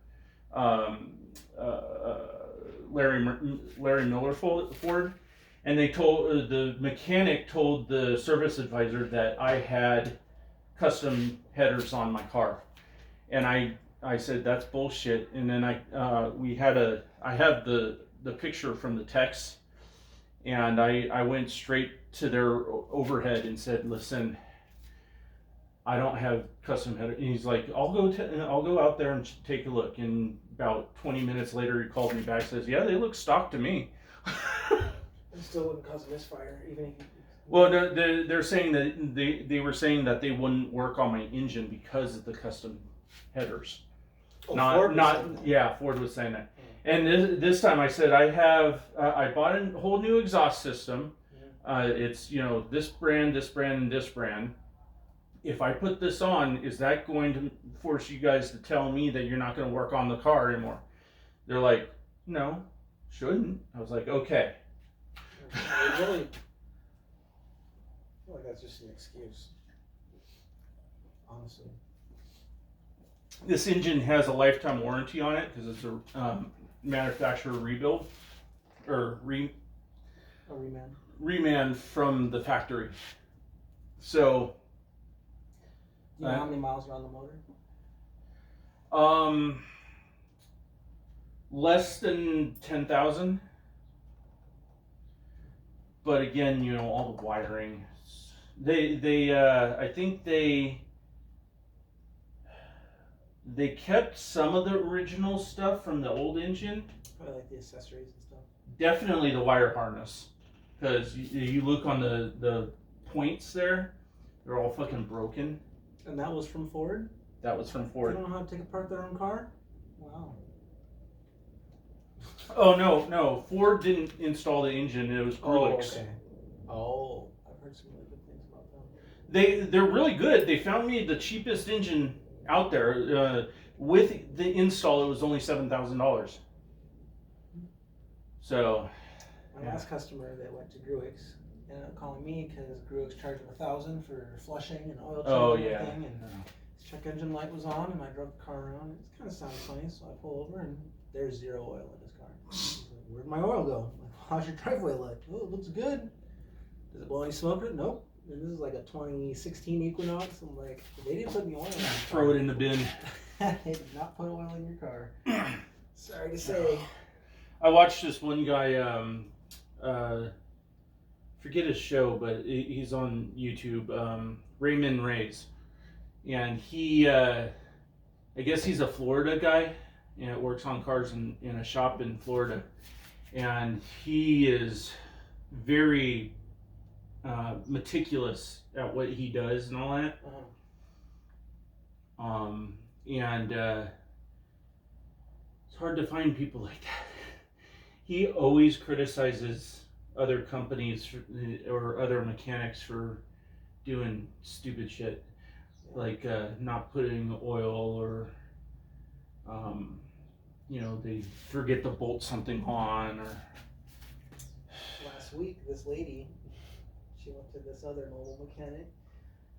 Larry Miller Ford, and they told the mechanic told the service advisor that I had custom headers on my car, and I said that's bullshit. And then I have the picture from the techs, and I went straight to their overhead and said, listen, I don't have custom header. And he's like, I'll go out there and take a look. And about 20 minutes later, he called me back and says, yeah, they look stock to me. It still wouldn't cause a misfire, even if you... Well, they're saying that they were saying that they wouldn't work on my engine because of the custom headers. Ford was saying that. And this time I said, I bought a whole new exhaust system. It's, this brand, and this brand. If I put this on, is that going to force you guys to tell me that you're not going to work on the car anymore? They're like, no, shouldn't. I was like, okay. I really feel like that's just an excuse, honestly. This engine has a lifetime warranty on it because it's a manufacturer rebuild, or A reman. reman from the factory. So You know how many miles are on the motor? Less than 10,000. But again, you know, all the wiring. I think they kept some of the original stuff from the old engine. Probably like the accessories and stuff. Definitely the wire harness, because you look on the points there, they're all fucking broken. And that was from Ford? That was from Ford. They don't know how to take apart their own car? Wow. Oh no, Ford didn't install the engine. It was Grulich. Okay. Oh, I've heard some really good things about them. They're really good. They found me the cheapest engine out there. With the install, it was only $7,000. So, my last customer that went to Gruix ended up calling me because Gruix charged him $1,000 for flushing and oil change and everything. And his check engine light was on, and I drove the car around. It kind of sounded funny, so I pull over, and there's 0 oil in his car. He's like, "Where'd my oil go?" I'm like, "How's your driveway look?" "Oh, it looks good." "Does it blow any smoke?" "Nope." And this is like a 2016 Equinox. I'm like, they didn't put any oil in it. Throw it in the bin. They did not put oil in your car. Sorry to say. I watched this one guy, forget his show, but he's on YouTube, Raymond Reyes. And he, I guess he's a Florida guy, and works on cars in a shop in Florida. And he is very meticulous at what he does and all that. And it's hard to find people like that. He always criticizes other companies or other mechanics for doing stupid shit, like not putting oil, or you know, they forget to bolt something on. Or last week, this lady, she went to this other mobile mechanic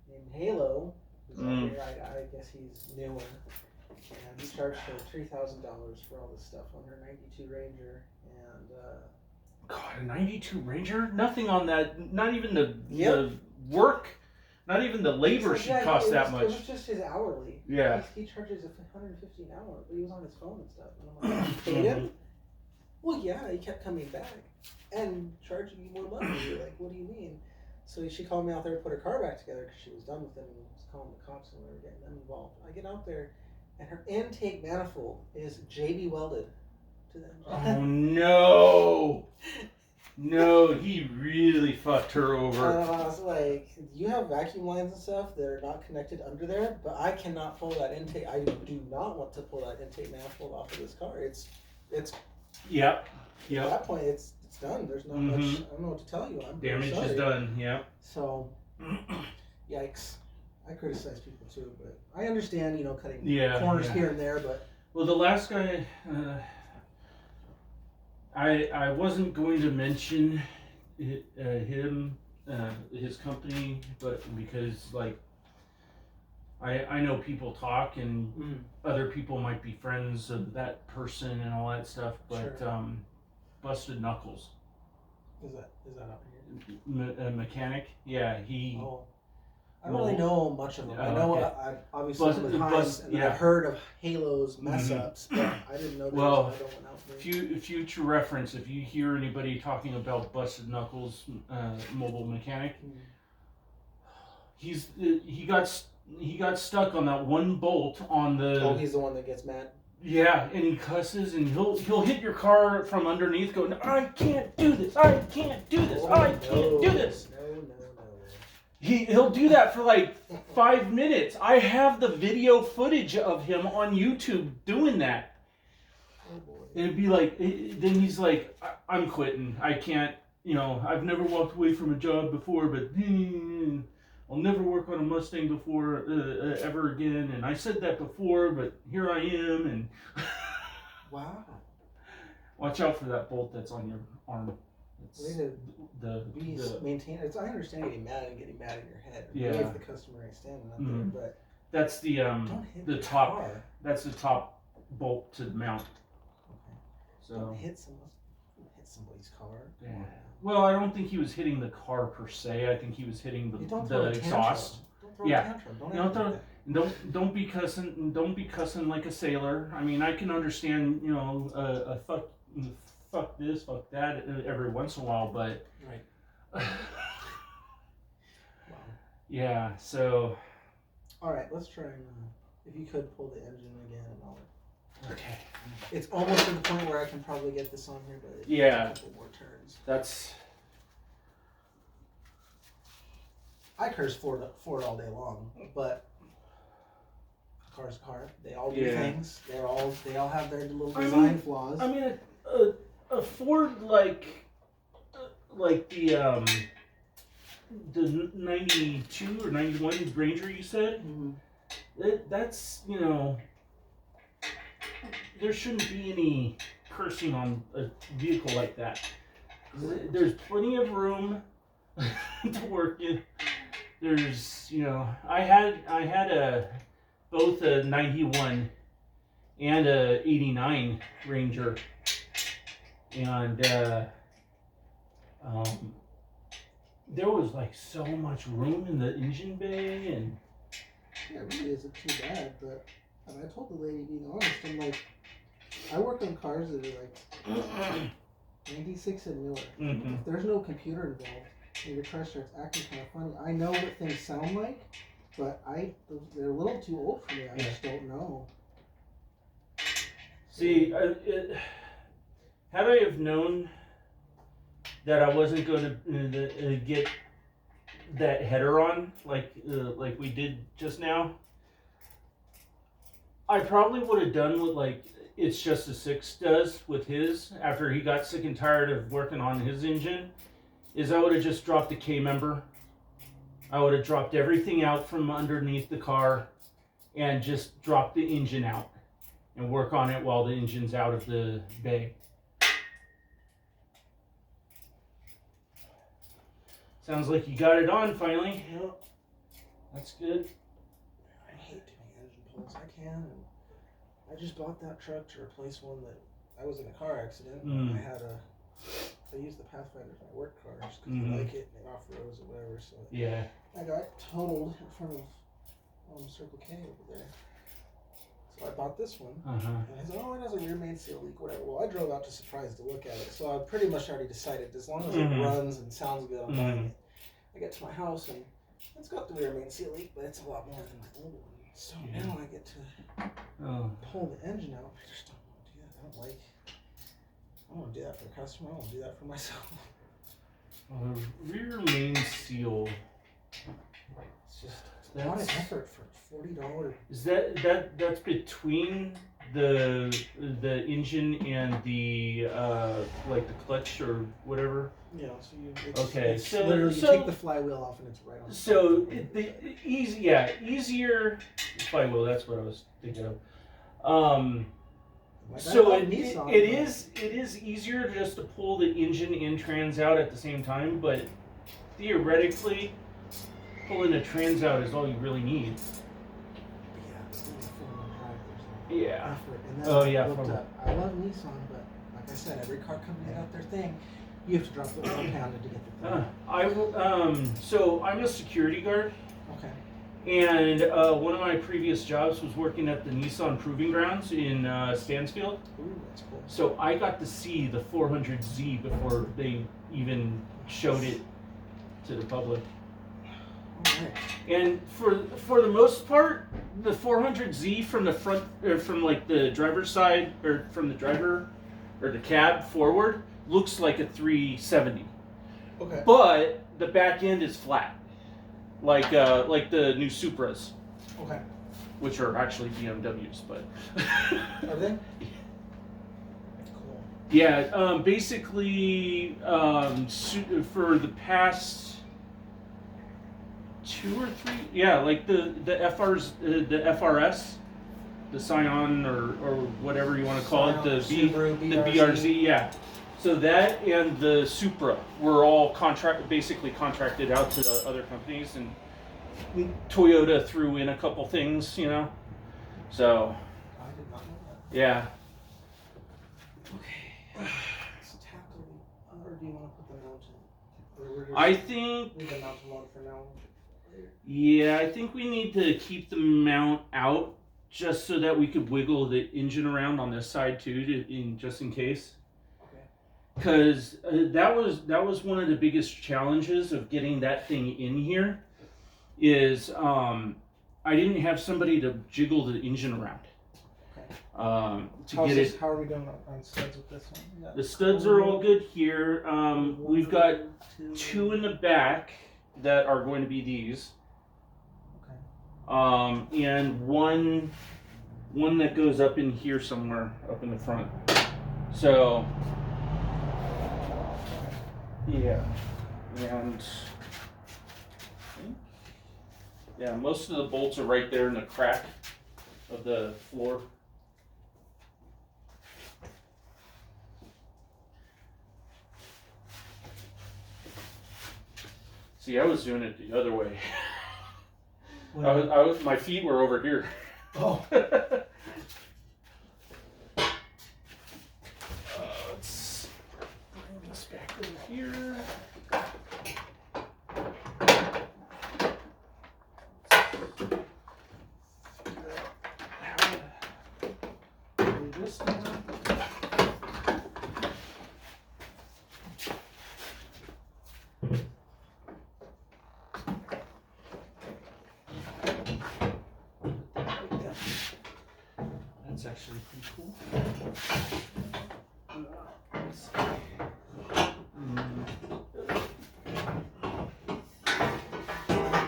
named Halo. Who's out here. I guess he's newer. And he charged her $3,000 for all this stuff on her 92 Ranger. And God, a 92 Ranger? Nothing on that. Not even the work. Not even the labor should cost that much. It was just his hourly. Yeah. He charges $150 an hour, but he was on his phone and stuff. And I'm like, paid him? Well, yeah, he kept coming back and charging me more money. You're like, what do you mean? So she called me out there to put her car back together because she was done with him and was calling the cops and we were getting them involved. I get out there and her intake manifold is JB welded to the engine. Oh no! No, he really fucked her over. I was like, you have vacuum lines and stuff that are not connected under there, but I cannot pull that intake. I do not want to pull that intake manifold off of this car. It's. Yep. At that point, it's done. There's not much. I don't know what to tell you. I'm damage sorry. is done. Yep. So, yikes. I criticize people too, but I understand, cutting corners here and there, but. Well, the last guy, I wasn't going to mention him, his company, but because I know people talk and other people might be friends of that person and all that stuff, but sure. Busted Knuckles. Is that up here? A mechanic? Yeah, he. Oh. I don't really know much of them. I know I obviously with Heinz, and I've heard of Halo's mess ups, but I didn't know. Well, future reference: if you hear anybody talking about Busted Knuckles, mobile mechanic, he got stuck on that one bolt on the. Oh, he's the one that gets mad. Yeah, and he cusses, and he'll hit your car from underneath, going, "I can't do this! I can't do this! I can't do this!" No. He'll do that for like 5 minutes. I have the video footage of him on YouTube doing that. Oh boy. And it'd be like, then he's like, I'm quitting. I can't, I've never walked away from a job before, but I'll never work on a Mustang before ever again. And I said that before, but here I am. And wow. Watch out for that bolt that's on your arm. Maintain. I understand getting mad in your head. Yeah. If the customer ain't standing up there, but that's the top. Car. That's the top bolt to mount. Okay. So don't hit somebody's car. Yeah. Well, I don't think he was hitting the car per se. I think he was hitting the exhaust. Don't throw a Yeah. tantrum. Don't You know, act like that. don't be cussing like a sailor. I mean, I can understand, you know, a fuck this, fuck that every once in a while, but Right. Wow. yeah. So All right, let's try and if you could pull the engine again and all. okay. It's almost to the point where I can probably get this on here, but it's Yeah. a couple more turns. That's I curse Ford all day long, but a car's a car. They all do Yeah. things. They all have their little I design mean- flaws. I mean, a Ford like the 92 or 91 Ranger you said, that's, you know, there shouldn't be any cursing on a vehicle like that. There's plenty of room to work in. There's, you know, I had both a 91 and a 89 Ranger, and there was like so much room in the engine bay, and Yeah, it really isn't too bad, but and I told the lady, being honest, I'm like, I work on cars that are like 96 and newer. Mhm. If there's no computer involved and your car starts acting kind of funny, I know what things sound like, but they're a little too old for me. I just don't know. see, had I have known that I wasn't going to get that header on like we did just now, I probably would have done what like It's Just a Six does with his after he got sick and tired of working on his engine. Is I would have just dropped the K member. I would have dropped everything out from underneath the car and just dropped the engine out and work on it while the engine's out of the bay. Sounds like you got it on finally. Yep. That's good. I hate doing engine pulls. I can, and I just bought that truck to replace one that I was in a car accident. I used the Pathfinder as my work car just because I like it and it off-roads or whatever. So Yeah. I got totaled in front of Circle K over there. So I bought this one. And I said, oh, it has a rear main seal leak, whatever. Well, I drove out to Surprise to look at it. So I pretty much already decided, as long as it runs and sounds good, I'm buying it. I get to my house and it's got the rear main seal leak, but it's a lot more than my old one. So now I get to pull the engine out. I just don't want to do that. I don't want to do that for a customer. I want to do that for myself. Rear main seal. It's just a lot of effort for $40. Is that's between the engine and the like the clutch or whatever? Yeah, so it's so literally you take the flywheel off and it's right on. So easier flywheel. That's what I was thinking of. So it is easier just to pull the engine in trans out at the same time, but theoretically, pulling the trans out is all you really need. Yeah. And then I love Nissan, but like I said, every car company got their thing. You have to drop the 1 pound to get the thing. So I'm a security guard. Okay. And one of my previous jobs was working at the Nissan Proving Grounds in Stansfield. Ooh, that's cool. So I got to see the 400Z before they even showed it to the public. Alright. And for the most part, the 400Z from the front, or from like the driver's side, or from the driver, or the cab forward, looks like a 370. Okay. But the back end is flat. Like the new Supras. Okay. Which are actually BMWs, but Are they? Cool. yeah, basically for the past 2 or 3, yeah, like the FRS, the Scion or whatever you want to call it, the BRZ, yeah. So that and the Supra were all basically contracted out to the other companies, and Toyota threw in a couple things, you know. So I did not know that. yeah. Okay. Let's tackle, or do you want to put the mount in? I think leave the mount alone for now. there. Yeah, I think we need to keep the mount out just so that we could wiggle the engine around on this side too, just in case. Okay. Because that was one of the biggest challenges of getting that thing in here, is I didn't have somebody to jiggle the engine around. Okay. How are we doing on studs with this one? The studs are all good here. We've got two in the back that are going to be these. Okay. And one that goes up in here somewhere, up in the front. So, yeah, and yeah, most of the bolts are right there in the crack of the floor. See, I was doing it the other way. My feet were over here. Oh. Let's bring this back over here. Bring this down. That's actually pretty cool. Let's see.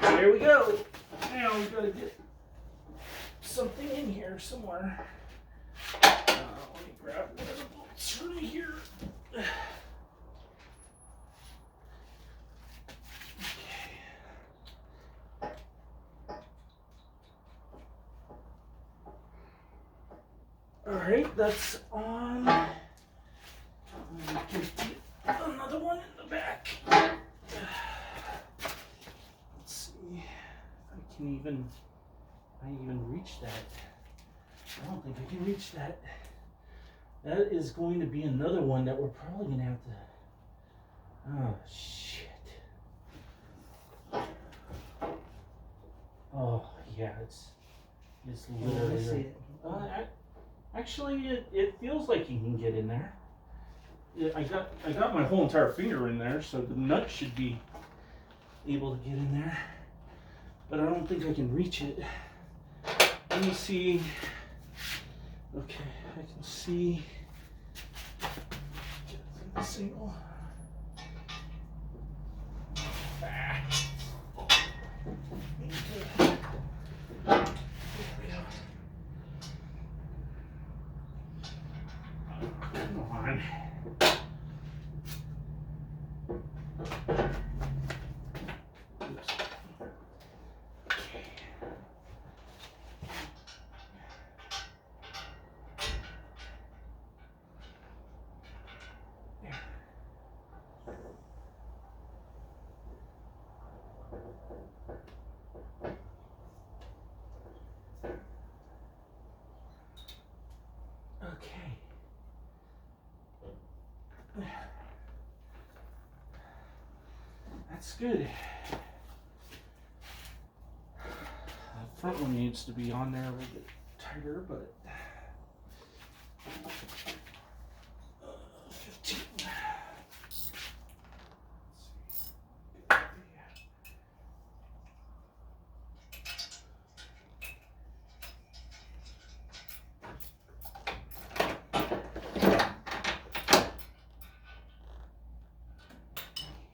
There we go. Now we gotta get something in here somewhere. Let me grab one of the bolts from here. Alright, that's on. Another one in the back. Let's see if I can even reach that. I don't think I can reach that. That is going to be another one that we're probably going to have to... Oh, shit. Oh, yeah, it's literally... Actually, it feels like you can get in there. I got my whole entire finger in there, so the nut should be able to get in there. But I don't think I can reach it. Let me see. Okay, I can see. Get the signal. Come on. Oops. Okay. There. Okay. That's good. The front one needs to be on there a little bit tighter, but 15. I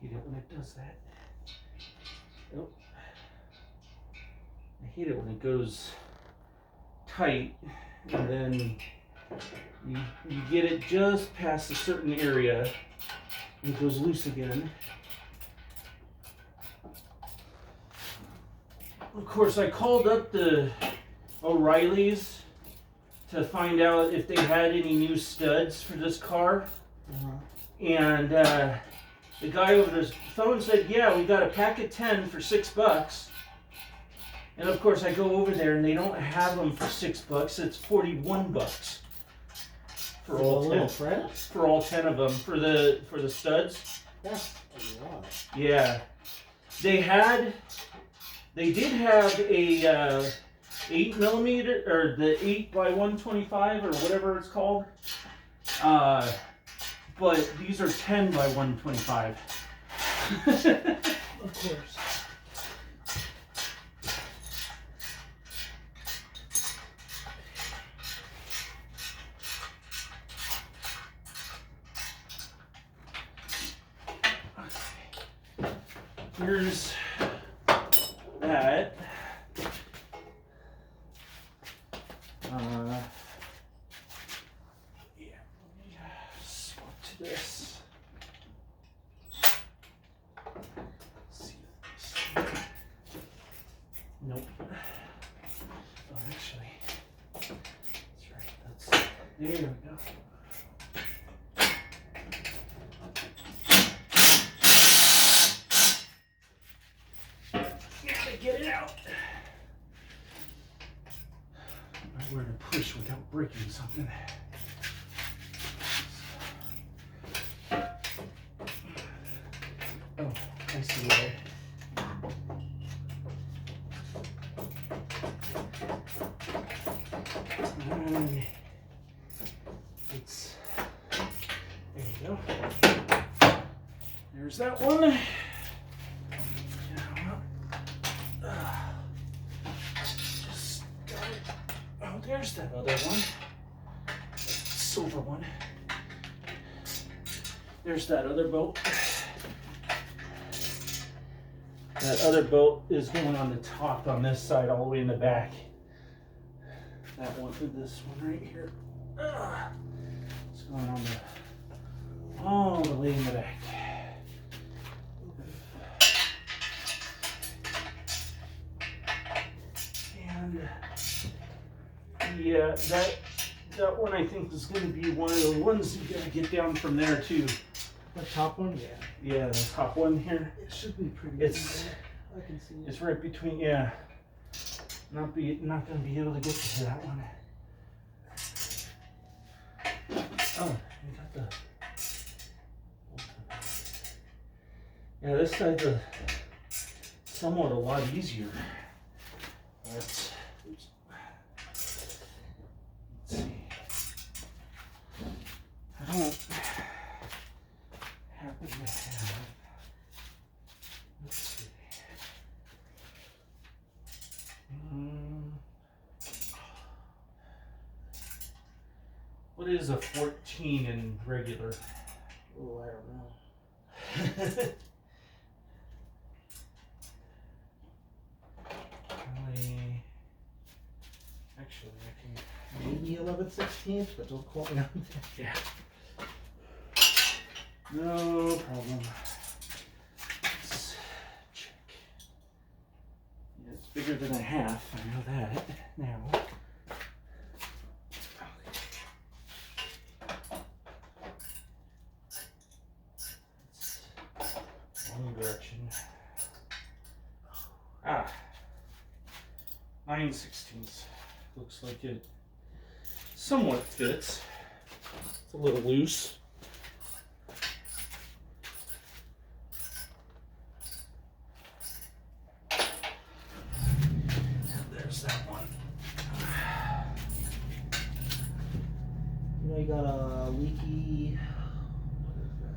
hate it when it does that. Oh. I hate it when it goes tight and then you get it just past a certain area and it goes loose again. Of course, I called up the O'Reilly's to find out if they had any new studs for this car. And the guy over the phone said, yeah, we got a pack of 10 for $6. And of course I go over there and they don't have them for $6. It's $41 for all 10. For all 10 of them for the studs. That's a lot. Yeah. They had They did have a 8mm or the 8x125 or whatever it's called. But these are 10x125. Of course. Here's that. Yeah, let me swap to this. See if this. Nope. Oh, actually, that's right. There we go. Gotta get it out. Where to push without breaking something. Oh, I see why. It's there you go. There's that one. Just got it. Oh, there's that other one. That silver one. There's that other boat. That other boat is going on the top on this side, all the way in the back. That one and this one right here. It's going on all the way in the back. And yeah, that one I think is going to be one of the ones you gotta get down from there too. The top one, yeah. Yeah, the top one here. It should be pretty. It's good. I can see it. It's right between. Yeah. Not gonna be able to get to that one. Oh, you got the. Yeah, this side's somewhat a lot easier. Let's see. I don't happen to have. Let's see. What is a 14 in regular? Oh, I don't know. Actually, I can. Maybe 11/16, but don't quote me on that. Yeah. No problem. Let's check. Yeah, it's bigger than a half. I know that now. Wrong direction. 9/16. Looks like it somewhat fits. It's a little loose. There's that one. You know, you got a leaky. What is that?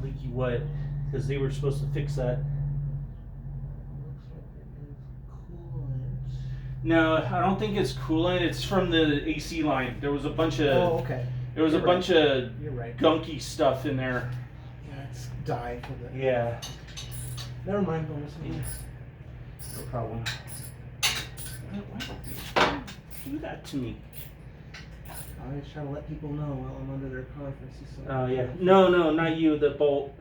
Leaky what? Because they were supposed to fix that. Looks like it is coolant. No, I don't think it's coolant. It's from the AC line. There was a bunch of. Oh, okay. There was You're a bunch of You're right. gunky stuff in there. Yeah, it's dye for the. Yeah. Never mind, bonus. No problem. Why do that to me? I always try to let people know while I'm under their car if I see something. Oh yeah. No, not you. The bolt.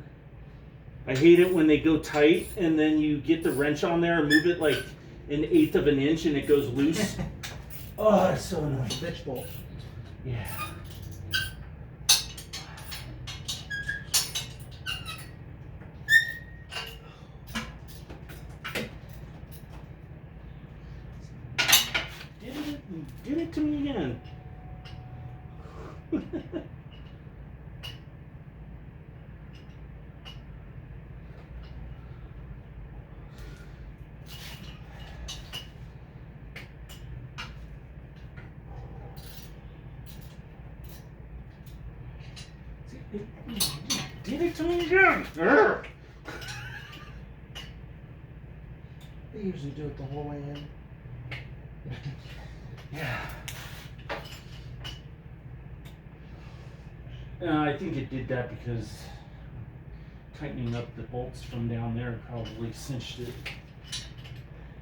I hate it when they go tight and then you get the wrench on there and move it like 1/8 of an inch and it goes loose. Oh, it's so annoying. Bitch bolt. Yeah. Did it to me again. Did it to me again. They usually do it the whole way in. Yeah. I think it did that because tightening up the bolts from down there probably cinched it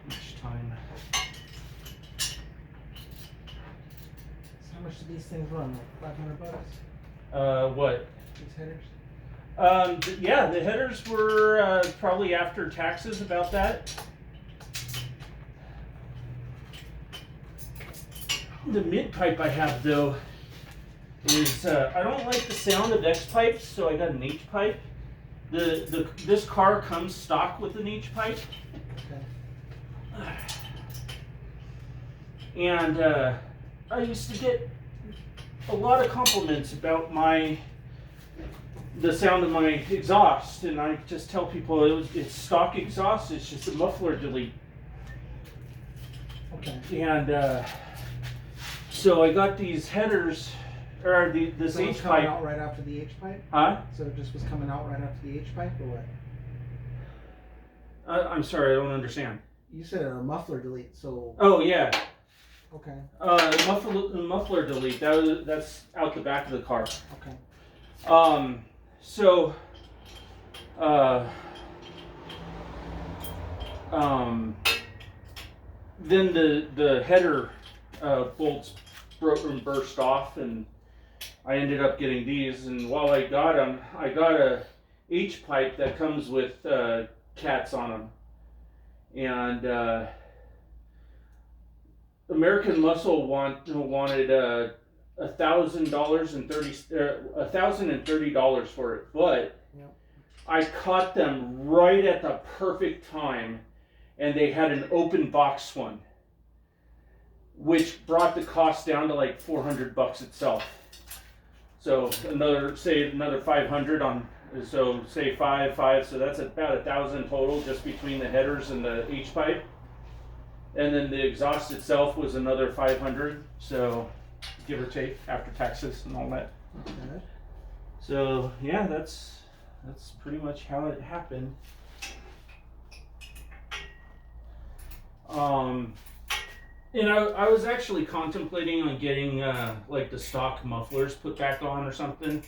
each time. So how much do these things run? Like $500? What? These headers? Yeah, the headers were probably after taxes about that. The mid pipe I have though is I don't like the sound of X pipes, so I got an H pipe. This car comes stock with an H pipe, Okay. and I used to get a lot of compliments about the sound of my exhaust, and I just tell people it's stock exhaust. It's just a muffler delete. Okay. And so I got these headers, or this So it was H coming pipe. out right after the H pipe? Huh? So it just was coming out right after the H pipe, or what? I'm sorry, I don't understand. You said a muffler delete, so Oh yeah, okay, muffler delete. That's out the back of the car. okay. So, then the header bolts broke and burst off, and I ended up getting these. And while I got them, I got a H pipe that comes with cats on them, and American Muscle wanted $1,030 for it, but Yep. I caught them right at the perfect time, and they had an open box one, which brought the cost down to like $400 itself. So another 500 on, so say five, so that's about 1,000 total just between the headers and the H pipe. And then the exhaust itself was another 500, so give or take after taxes and all that. Okay. So yeah, that's pretty much how it happened. And I was actually contemplating on getting like the stock mufflers put back on or something,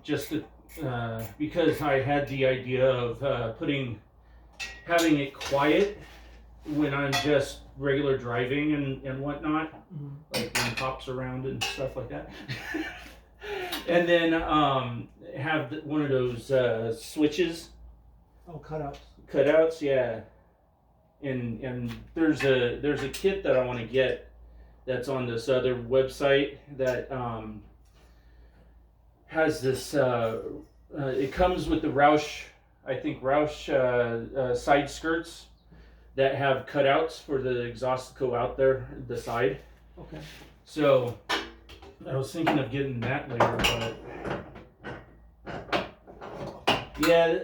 just to, because I had the idea of having it quiet when I'm just regular driving and whatnot, Mm-hmm. like when cops around and stuff like that. And then have one of those switches. Oh, cutouts. Cutouts, yeah. And there's a kit that I want to get that's on this other website that has this. It comes with the Roush side skirts that have cutouts for the exhaust to go out there the side. Okay. So I was thinking of getting that later, but yeah.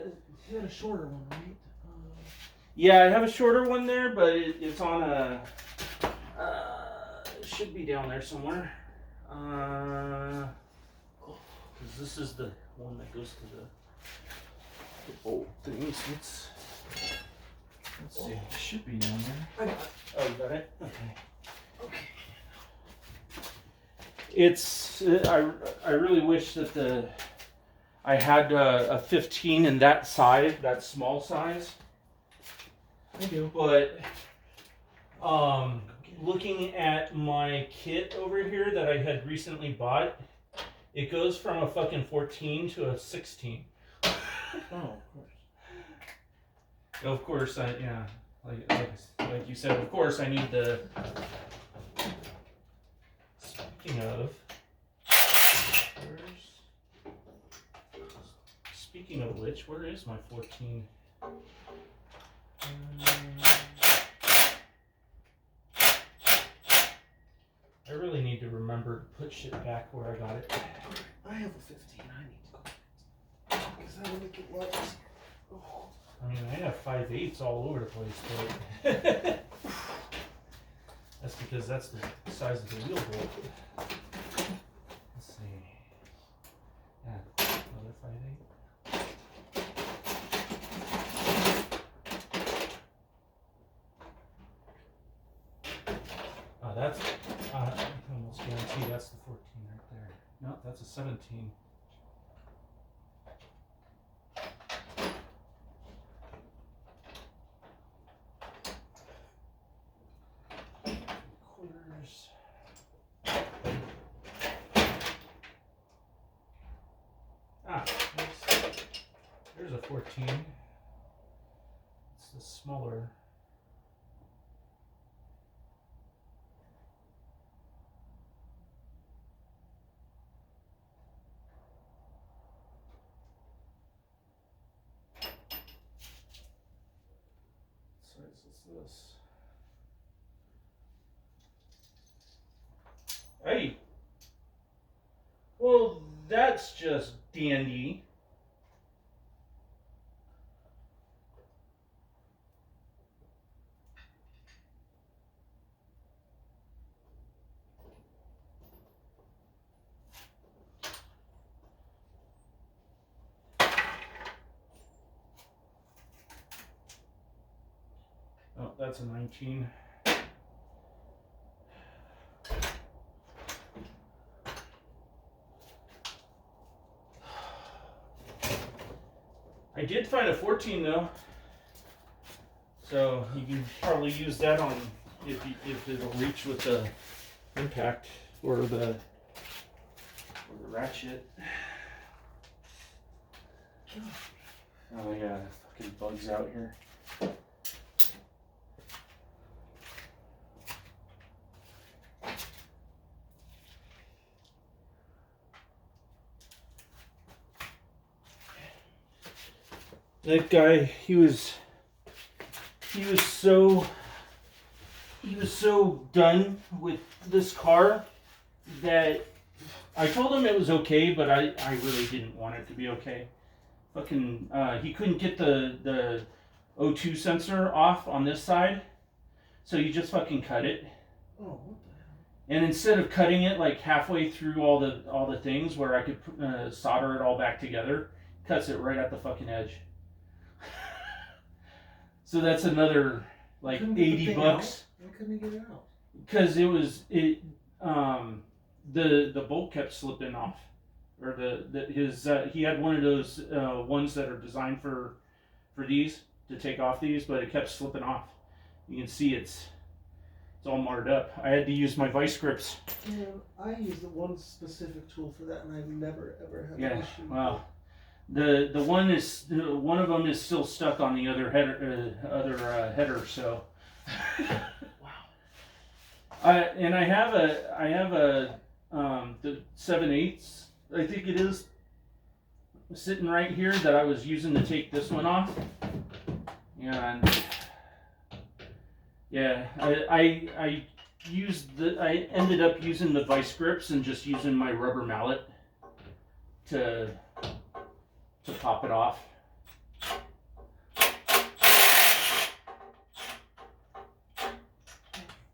You had a shorter one, right? Yeah, I have a shorter one there, but it's on a. It should be down there somewhere. Because this is the one that goes to the bolt things. Let's see. It should be down there. I got it. Oh, you got it? Okay. It's. I really wish that I had a 15 in that size, that small size. I do. But looking at my kit over here that I had recently bought, it goes from a fucking 14 to a 16. Oh, of course. Of course, like you said, of course I need the. Speaking of which, where is my 14? I really need to remember to put shit back where I got it. I have a 15. I need to go. Because I don't make it loves. Oh. I mean, I have 5/8 all over the place, but that's because that's the size of the wheel bolt. Let's see. That's I can almost guarantee that's the 14 right there. No, that's a 17. Quarters. There's a 14. It's the smaller. What size is this? Hey. Well, that's just dandy. Oh, that's a 19. I did find a 14 though, so you can probably use that on if it'll reach with the impact or the ratchet. Oh yeah, fucking bugs out here. That guy, he was so done with this car that I told him it was okay, but I really didn't want it to be okay. Fucking, he couldn't get the O2 sensor off on this side, so he just fucking cut it. Oh, what the hell? And instead of cutting it like halfway through all the things where I could solder it all back together, cuts it right at the fucking edge. So that's another like $80. Why couldn't he get it out? Because the bolt kept slipping off, or he had one of those ones that are designed for these to take off these, but it kept slipping off. You can see it's all marred up. I had to use my vice grips. Yeah, I use the one specific tool for that, and I've never ever had an issue. Well, the one of them is still stuck on the other header, so. Wow. And I have a the 7/8, I think it is, sitting right here that I was using to take this one off. And yeah, I ended up using the vice grips and just using my rubber mallet to pop it off.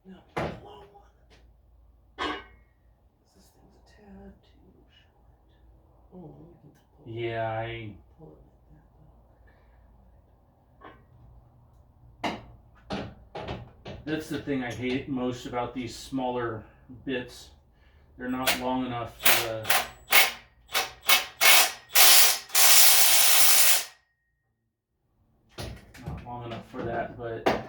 No, long one. This thing's a tad too short. Oh, you can pull it. Yeah, I Pull it like that. that's the thing I hate most about these smaller bits. They're not long enough for that, but Okay,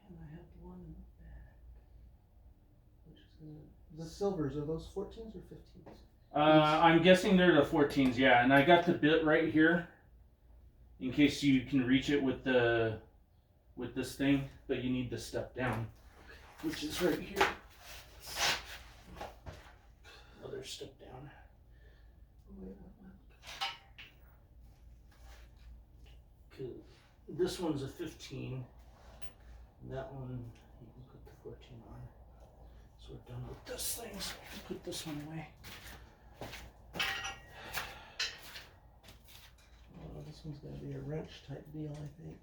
and I have one back. Which is the silvers, are those 14s or 15s? I'm guessing they're the 14s, yeah. And I got the bit right here in case you can reach it with this thing, but you need to step down, which is right here. Another step down. This one's a 15. And that one you can put the 14 on. So we're done with this thing. So I can put this one away. Oh, this one's gonna be a wrench type deal, I think.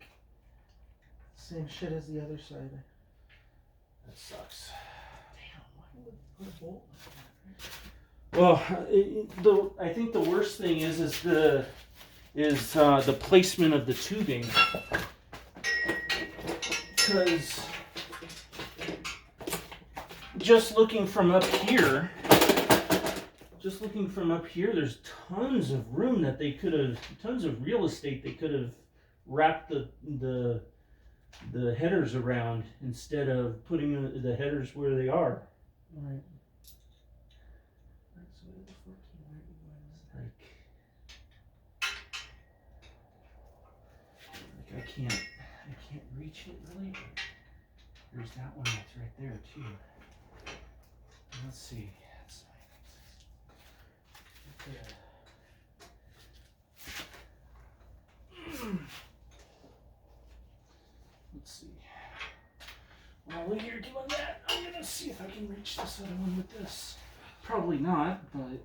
Same shit as the other side. That sucks. Damn, why would put a bolt like that? Well, I think the worst thing is the placement of the tubing, because just looking from up here, there's tons of room that they could have, tons of real estate they could have wrapped the headers around instead of putting the headers where they are. Right. Like I can't reach it really. There's that one that's right there too. Let's see. Let's see. While you're doing that, I'm gonna see if I can reach this other one with this. Probably not, but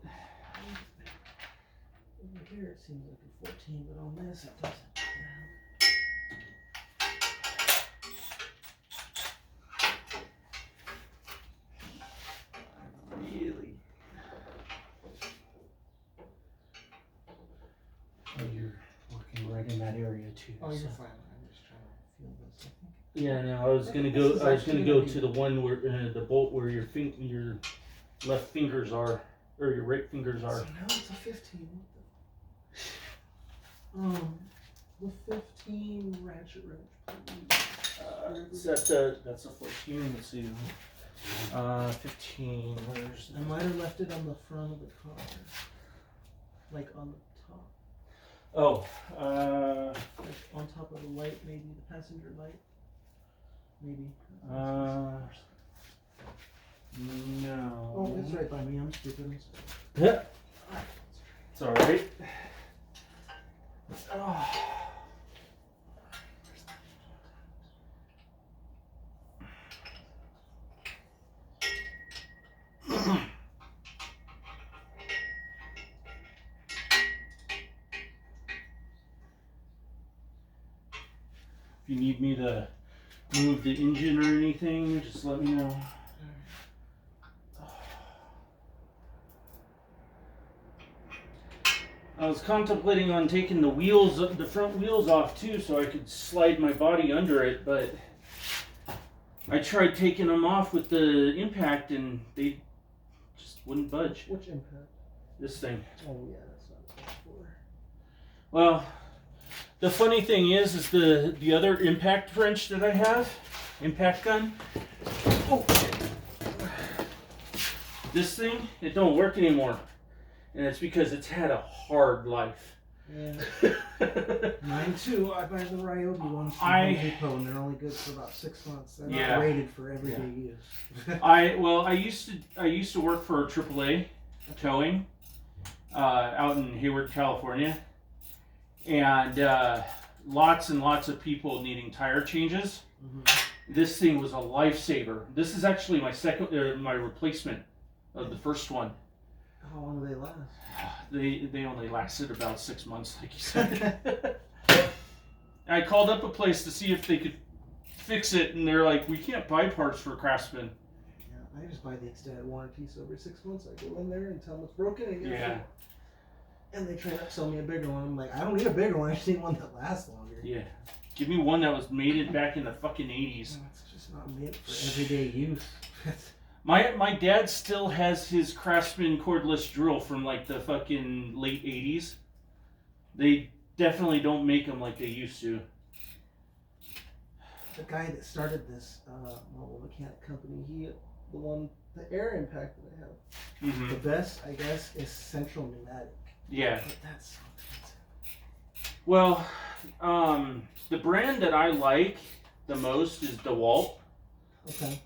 Over here it seems like a 14, but on this it doesn't. really. Oh, you're working right in that area too. Oh, you're so. fine. I'm just trying to feel this. I think. Yeah, no, I was gonna go to the one where the bolt where your left fingers are, or your right fingers are. So now it's a 15. The 15 ratchet wrench. That's a 14. Let's see. 15. Where's I might have left it on the front of the car, like on the top, Oh, like on top of the light, maybe the passenger light, maybe. No. Oh, it's right by me. I'm stupid. Yeah. It's all right. Oh. If you need me to move the engine or anything, just let me know. I was contemplating on taking the front wheels off too, so I could slide my body under it, but I tried taking them off with the impact and they just wouldn't budge. Which impact? This thing. Oh yeah, that's not what it's for. Well, the funny thing is the other impact wrench that I have, impact gun. Oh, this thing, it don't work anymore. And it's because it's had a hard life. Yeah. Mine too. I buy the Ryobi ones from Home Depot, and they're only good for about 6 months. They're not rated for everyday use. I used to work for AAA towing out in Hayward, California, and lots and lots of people needing tire changes. Mm-hmm. This thing was a lifesaver. This is actually my replacement of the first one. How long do they last? They only lasted about 6 months, like you said. I called up a place to see if they could fix it, and they're like, "We can't buy parts for Craftsman." Yeah, I just buy the extended warranty, so every 6 months I go in there and tell them it's broken and get it. And they try to sell me a bigger one. I'm like, I don't need a bigger one. I just need one that lasts longer. Yeah, give me one that was made back in the fucking 80s. It's just not meant for everyday use. My dad still has his Craftsman cordless drill from like the fucking late 80s. They definitely don't make them like they used to. The guy that started this mobile mechanic company, the air impact that I have, Mm-hmm. the best, I guess, is Central Pneumatic. Yeah. But that's so expensive. Well, the brand that I like the most is DeWalt. Okay.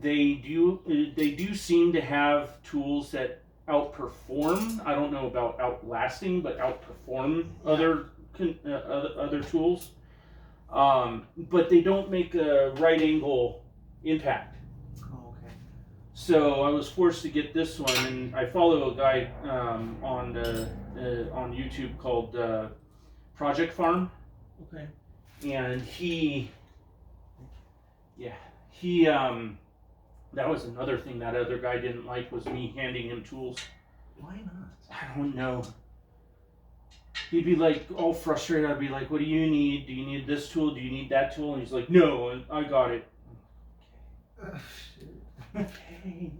They do seem to have tools that outperform. I don't know about outlasting, but outperform other tools. But they don't make a right angle impact. Oh, okay. So I was forced to get this one, and I follow a guy on YouTube called Project Farm. Okay. And he that was another thing that other guy didn't like, was me handing him tools. Why not? I don't know. He'd be like all frustrated. I'd be like, "What do you need? Do you need this tool? Do you need that tool?" And he's like, "No, I got it." Shoot. Okay. Okay.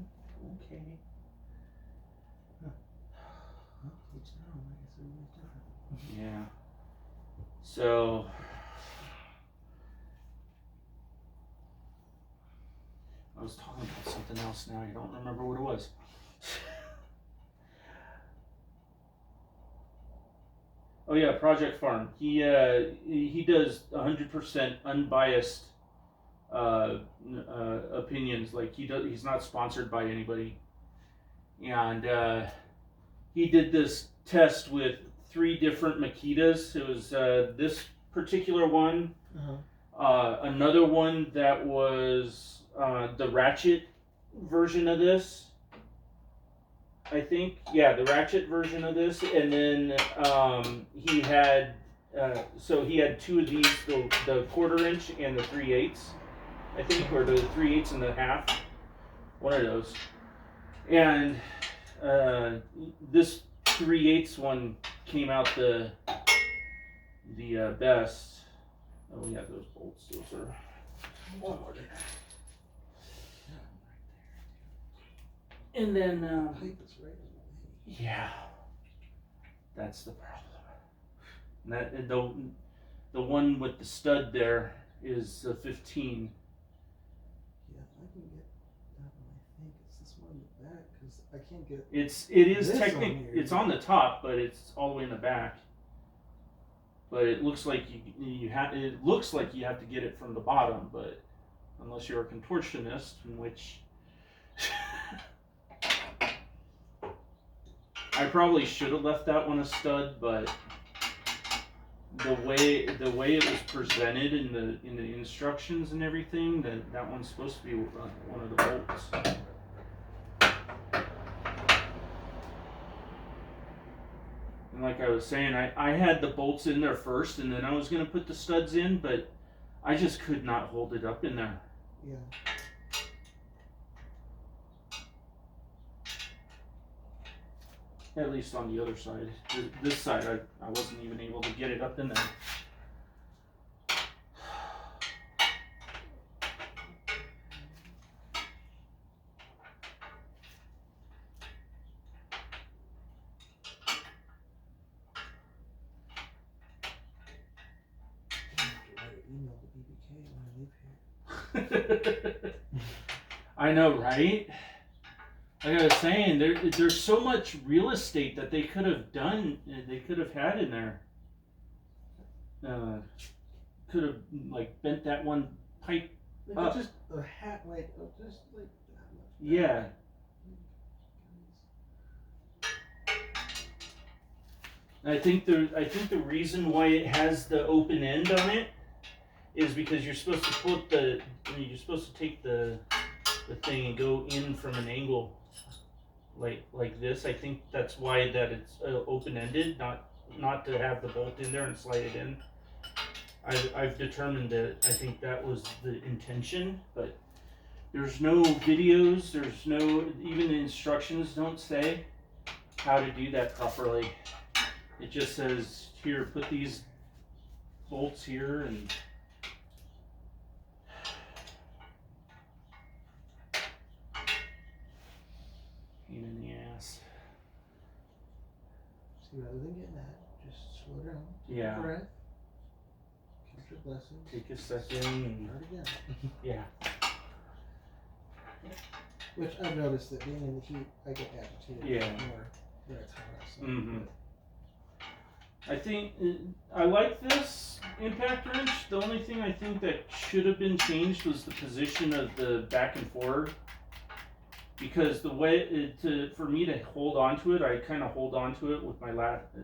Each their own, I guess everybody's different. Yeah. So. I was talking about something else now. I don't remember what it was. Oh yeah, Project Farm. He does 100% unbiased opinions. Like he's not sponsored by anybody, and he did this test with 3 different Makitas. It was this particular one, another one that was the Ratchet version of this. I think, yeah, the Ratchet version of this, and then he had he had 2 of these, the 1/4 inch and the 3/8, I think, or the 3/8 and a half, one of those. And this 3/8 one came out the best. Oh, we have those bolts. Those are. And then, yeah, that's the problem. And that the one with the stud there is a 15. Yeah, I can get that one. I think it's this one in the back because I can't get. It is this technically on here. It's on the top, but it's all the way in the back. But it looks like you have to get it from the bottom, but unless you're a contortionist, in which. I probably should have left that one a stud, but the way it was presented in the instructions and everything, that one's supposed to be one of the bolts. And like I was saying, I had the bolts in there first, and then I was gonna put the studs in, but I just could not hold it up in there. Yeah. At least on the other side. This side, I wasn't even able to get it up in there. I know, right? Like I was saying, there's so much real estate that they could have had in there. Could have like bent that one pipe up. Just a hat, just like that much. Yeah. I think the reason why it has the open end on it is because you're supposed to take the thing and go in from an angle like this. I think that's why that it's open-ended, not to have the bolt in there and slide it in. I've determined that I think that was the intention, but there's no videos, even the instructions don't say how to do that properly. It just says, here, put these bolts here and pain in the ass. See, rather than getting that, just slow down. Yeah. Take a breath. Count your blessings. Take a second and Start again. yeah. Which I've noticed that being in the heat, I get agitated more when it's hot outside. Mm-hmm. I think I like this impact wrench. The only thing I think that should have been changed was the position of the back and forward. Because the way for me to hold onto it, I kind of hold onto it with my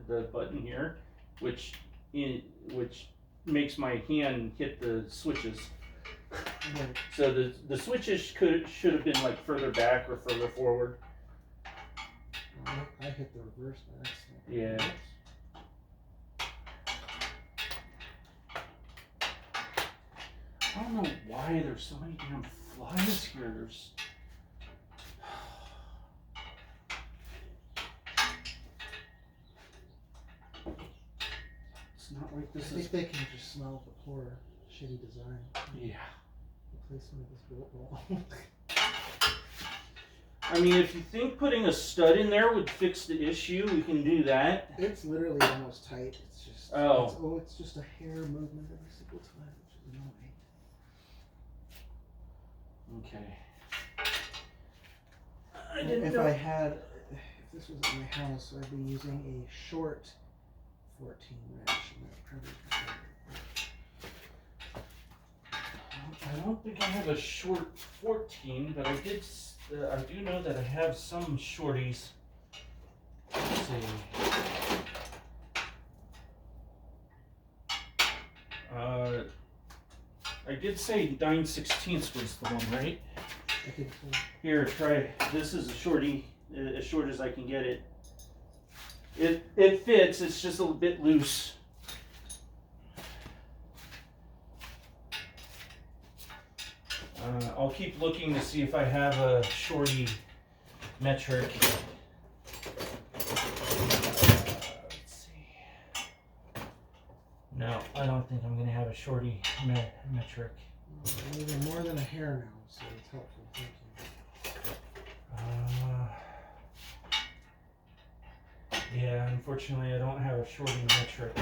the button here, which makes my hand hit the switches. Right. So the switches should have been like further back or further forward. I hit the reverse by accident. Yeah. I don't know why there's so many damn flies here. It's not like this I think they can just smell the poor shitty design. Yeah. Replacement of this bolt roll. I mean, if you think putting a stud in there would fix the issue, we can do that. It's literally almost tight. It's just it's just a hair movement every single time, which is annoying. Okay. If this was at my house, I'd be using a short 14 wrench, and that probably be better. I don't think I have a short 14, but I do know that I have some shorties. Let's see. I did say 9/16 was the one, right? I think so. Here, try. This is a shorty, as short as I can get it. It fits. It's just a little bit loose. I'll keep looking to see if I have a shorty metric. Let's see. No, I don't think I'm gonna have a shorty metric. Even more than a hair now, so it's helpful. Thank you. Yeah, unfortunately, I don't have a shorty metric.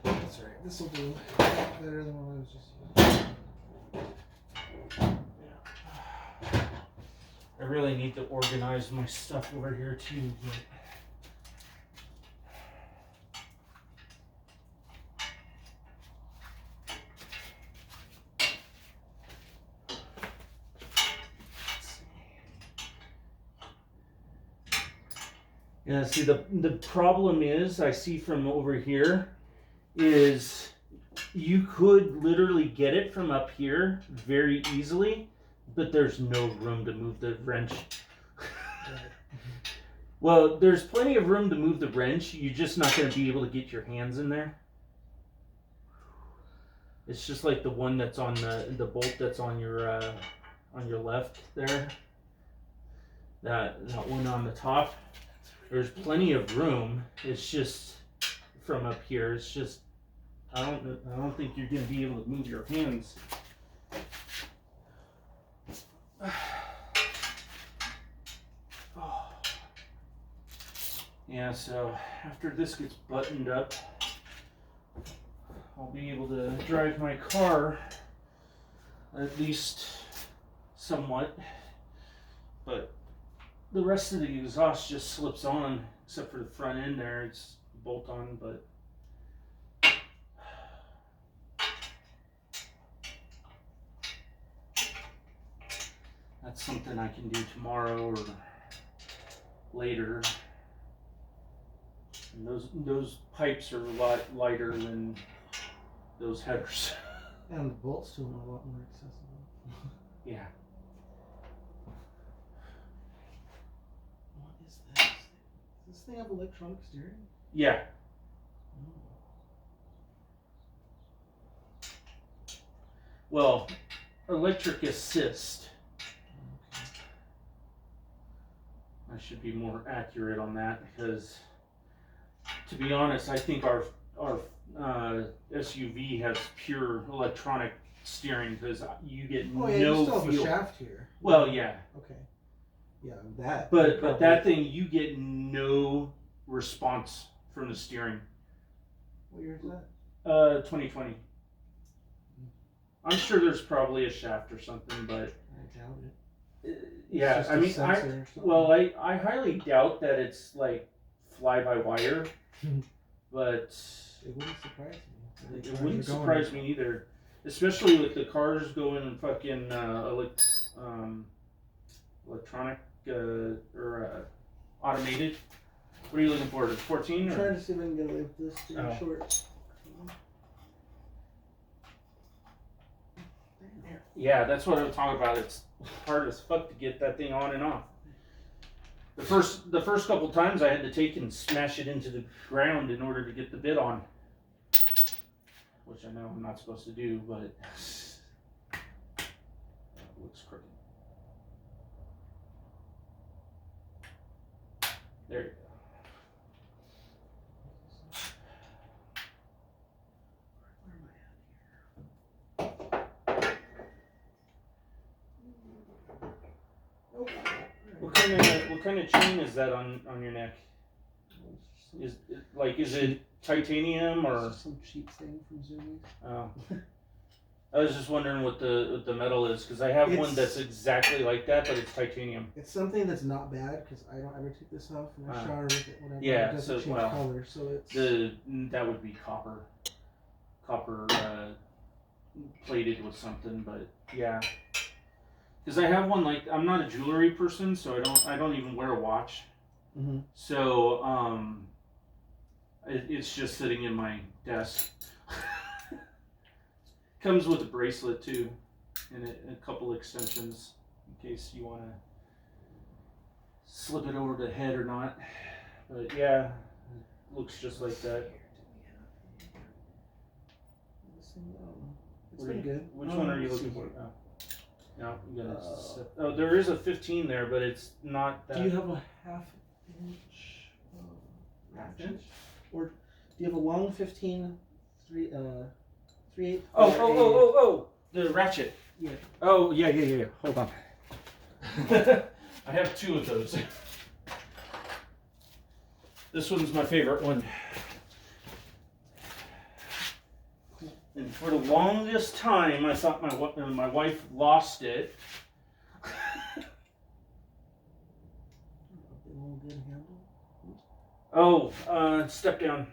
That's alright. This will do better than what I was just using. I really need to organize my stuff over here too, but yeah, see the problem is I see from over here is you could literally get it from up here very easily, but there's no room to move the wrench. Well, there's plenty of room to move the wrench. You're just not going to be able to get your hands in there. It's just like the one that's on the bolt that's on your left there. That one on the top. There's plenty of room. It's just from up here. It's just I don't think you're going to be able to move your hands. Yeah, so after this gets buttoned up, I'll be able to drive my car at least somewhat, but the rest of the exhaust just slips on, except for the front end there, it's bolt on, but that's something I can do tomorrow or later. And those pipes are a lot lighter than those headers. And the bolts to them are a lot more accessible. Yeah. What is this? Does this thing have electronic steering? Yeah. Well, electric assist. I should be more accurate on that because, to be honest, I think our SUV has pure electronic steering because you get Oh yeah, no you still have feel. a shaft here. Well, yeah, Okay. Yeah, that. but that thing you get no response from the steering. What year is that? 2020. I'm sure there's probably a shaft or something, but I doubt it. yeah, It's I mean, I highly doubt that it's like fly by wire, but it wouldn't surprise me. it wouldn't surprise me either, especially with the cars going fucking electronic or automated. What are you looking for? 14? I'm trying to see if I can get away with this short. Yeah, that's what I'm talking about. It's hard as fuck to get that thing on and off. The first couple times I had to take and smash it into the ground in order to get the bit on, which I know I'm not supposed to do, but it looks crooked. There you go. What kind of chain is that on your neck? Is it titanium or some cheap thing from Zoomies? Oh. I was just wondering what the metal is because I have one that's exactly like that, but it's titanium. It's something that's not bad because I don't ever take this off and I shower with it whenever yeah, it doesn't change color. So it's that would be copper plated with something, but yeah. Because I have one I'm not a jewelry person, so I don't even wear a watch. Mm-hmm. So it's just sitting in my desk. Comes with a bracelet too, and a couple extensions in case you want to slip it over the head or not. But yeah, it looks just like that. It's pretty good. Which one are you looking for? Oh. No, you got there is a 15 there, but it's not that. Do you have a half inch? Or do you have a long 15, 3/8? Oh! The ratchet. Yeah. Oh, yeah. Hold on. I have 2 of those. This one's my favorite one. And for the longest time, I thought my wife lost it. Oh, step down.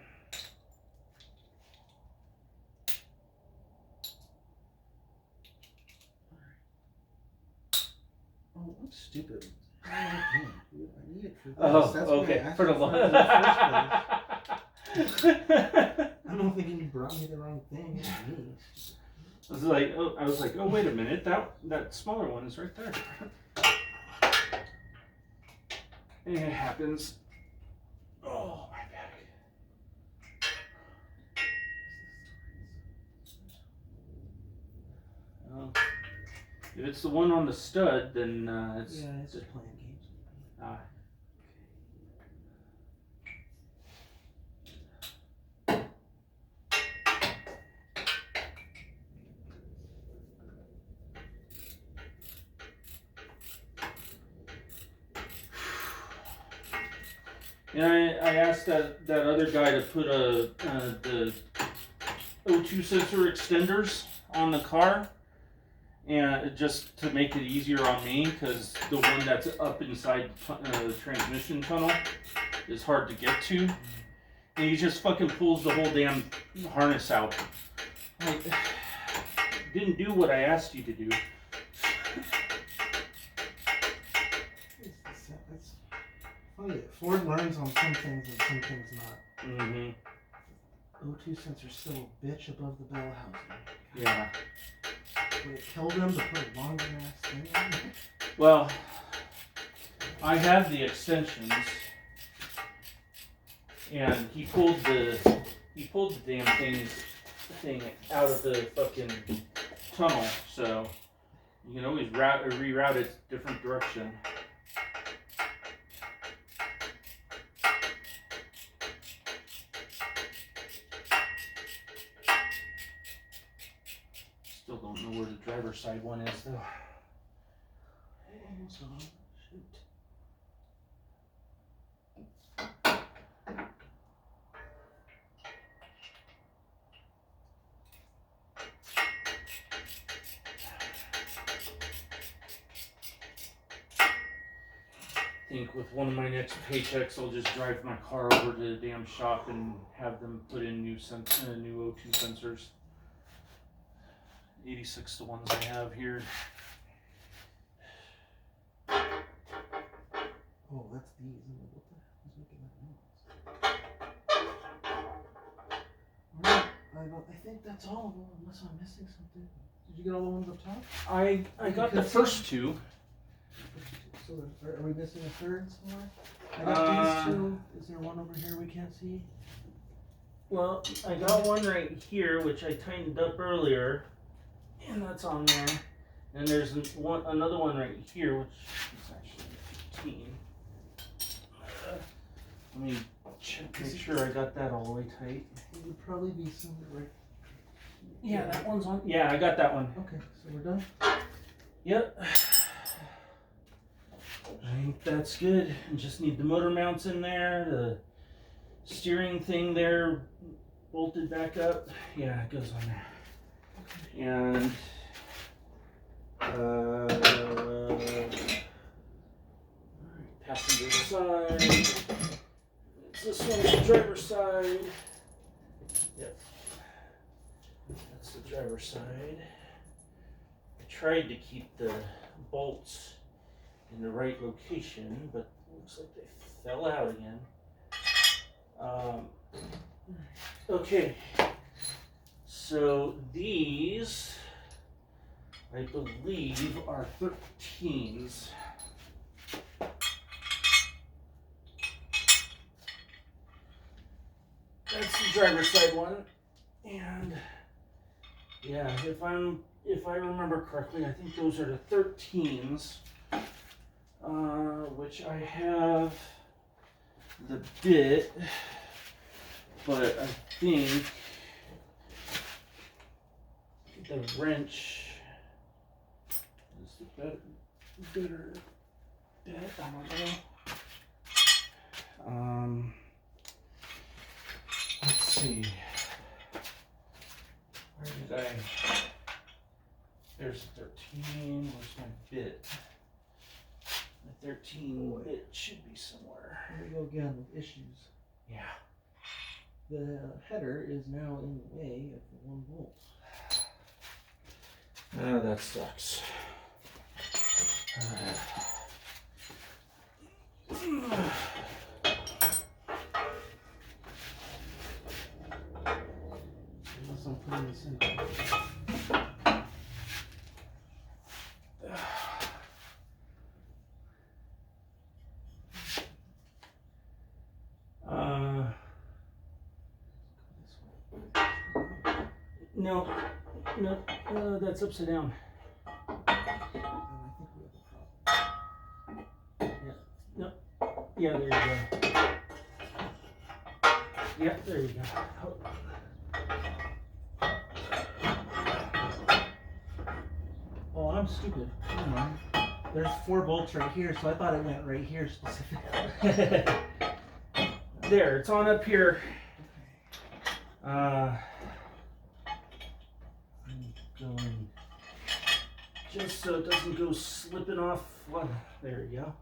Oh, I'm stupid. I need it for this. Oh, That's okay. why I For the I'm not thinking you brought me the wrong thing. I was like, oh, wait a minute. That smaller one is right there. It happens. Oh, my back. If it's the one on the stud, then it's... Yeah, it's just playing games. Yeah, I asked that other guy to put the O2 sensor extenders on the car, and just to make it easier on me, because the one that's up inside the transmission tunnel is hard to get to, and he just fucking pulls the whole damn harness out. Like, didn't do what I asked you to do. Funny, Ford learns on some things and some things not. Mm-hmm. O2 sensor's still a bitch above the bell housing. Yeah. Would it kill them to put a longer ass thing on? Well, I have the extensions, and he pulled the damn thing out of the fucking tunnel, so you can always reroute it different direction. Still don't know where the driver's side one is though. Almost on. Shoot. I think with one of my next paychecks, I'll just drive my car over to the damn shop and have them put in new O2 sensors. 86 the ones I have here. Oh, that's these. What the hell is making that noise? Alright, I think that's all of them, unless I'm missing something. Did you get all the ones up top? I got the first 2. So are we missing a third somewhere? I got these 2. Is there one over here we can't see? Well, I got one right here, which I tightened up earlier, and that's on there. And there's another one right here, which is actually 15. Let me make sure I got that all the way tight. It would probably be somewhere right. Yeah, that one's on. Yeah, I got that one. Okay, so we're done? Yep. I think that's good. You just need the motor mounts in there, the steering thing there bolted back up. Yeah, it goes on there. And passenger side. This one's the driver's side. Yep. That's the driver's side. I tried to keep the bolts in the right location, but it looks like they fell out again. Okay. So these, I believe, are 13s. That's the driver's side one, and yeah, if I remember correctly, I think those are the 13s, which I have the bit, but I think the wrench is the better bit. I don't know. Let's see. Where did I? There's 13. Where's my bit? My 13 bit should be somewhere. Here we go again with issues. Yeah. The header is now in the way of the 1 volt. Oh, that sucks. Unless I'm putting this in. No, that's upside down. I think we have a problem. Yeah, there you go. Yeah, there you go. Oh, I'm stupid. Never mind. There's 4 bolts right here, so I thought it went right here specifically. There, it's on up here. I'm going just so it doesn't go slipping off. Well, there you go.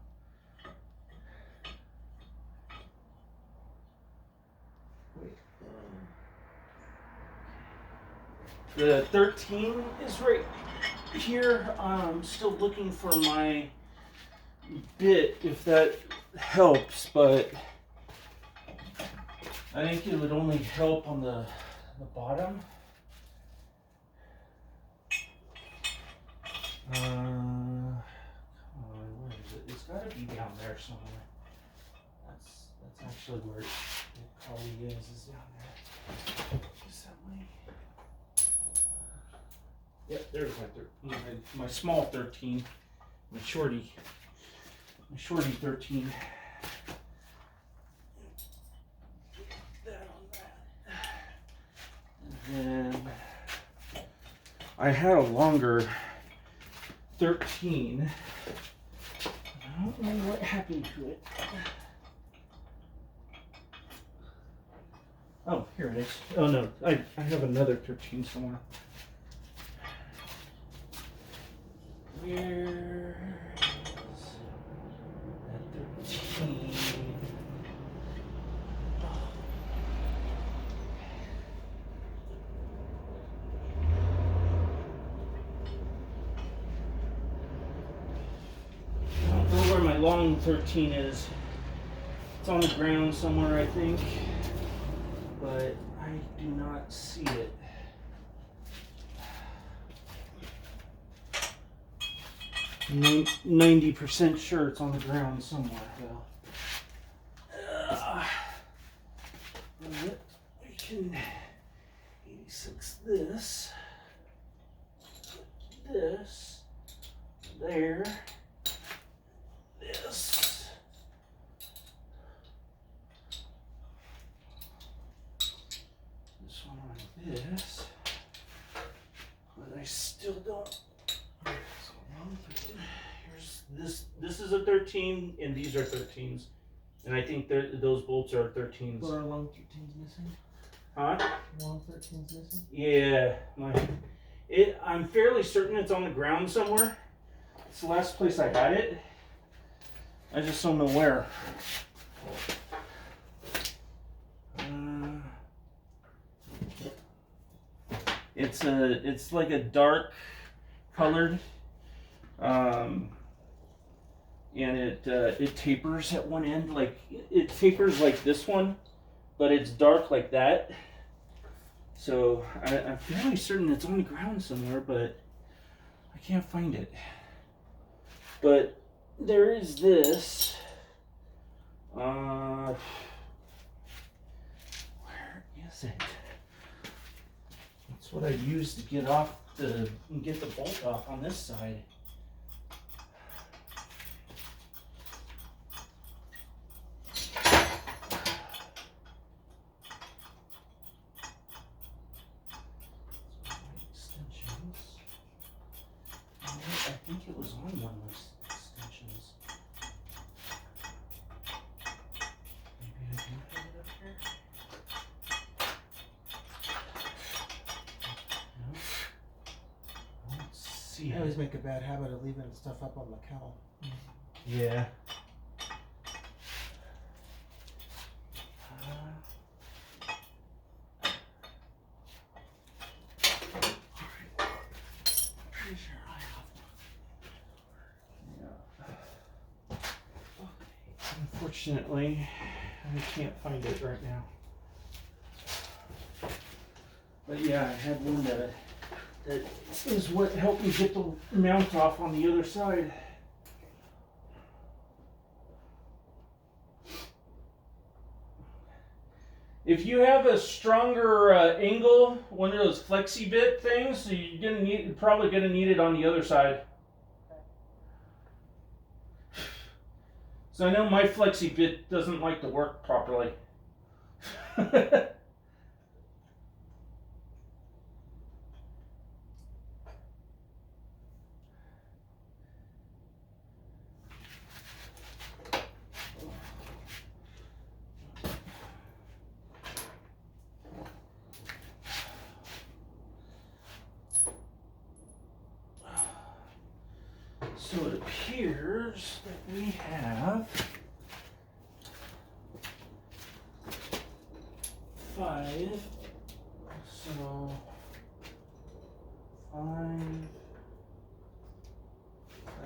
Wait. The 13 is right here. I'm still looking for my bit, if that helps, but I think it would only help on the bottom. Come on, where is it? It's got to be down there somewhere. That's actually where it probably is down there. Is that way? Yep, there's my small 13, my shorty 13. That on that. And then I had a longer 13. I don't know what happened to it. Oh, here it is. Oh no, I have another 13 somewhere. Where is that 13? I don't know where my long 13 is. It's on the ground somewhere, I think, but I do not see it. 90% sure it's on the ground somewhere, though. We can 86 this, there, this. This one on this, but I still don't. Here's this is a 13, and these are 13s, and I think those bolts are 13s. But our long 13's missing. Huh? Long 13's missing. Yeah, I'm fairly certain it's on the ground somewhere. It's the last place I had it. I just don't know where. It's like a dark colored, and it tapers at one end, like it tapers like this one, but it's dark like that. So I'm fairly certain it's on the ground somewhere, but I can't find it. But there is this. Where is it? That's what I used to get the bolt off on this side. Extensions. I think it was on one of those extensions. Maybe I can put it up here. No. I don't see I it. always make a bad habit of leaving stuff up on the cowl. Yeah. Pretty sure I have one. Yeah. Unfortunately, I can't find it right now. But yeah, I had one that is what helped me get the mount off on the other side. If you have a stronger angle, one of those flexi bit things, so you're probably gonna need it on the other side. So I know my flexi bit doesn't like to work properly. So it appears that we have 5. So 5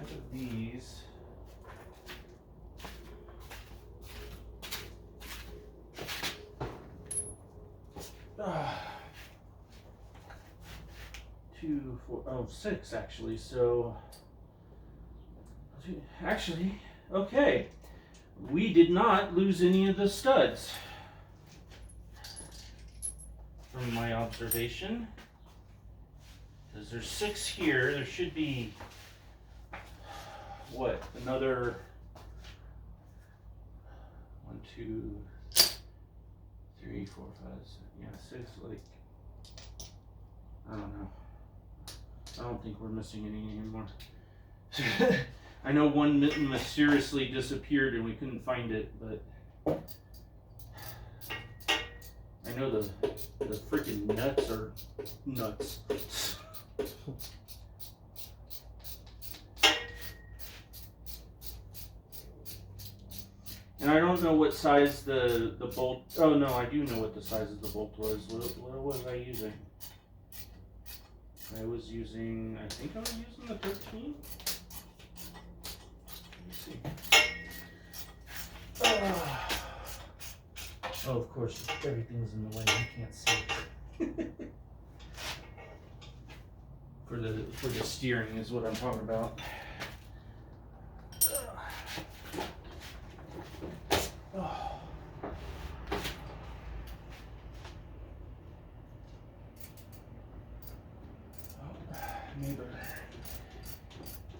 of these. Two, 4, 6 actually. So actually, okay, we did not lose any of the studs from my observation, because there's 6 here. There should be what, another 1, 2, 3, 4, 5, 6, yeah, 6. Like, I don't know. I don't think we're missing any anymore. I know one mysteriously disappeared and we couldn't find it, but I know the freaking nuts are nuts. And I don't know what size the bolt. Oh no, I do know what the size of the bolt was. What was I using? I was using. I think I was using the 13. Oh, of course, everything's in the way. I can't see it. for the steering is what I'm talking about. Neighbor.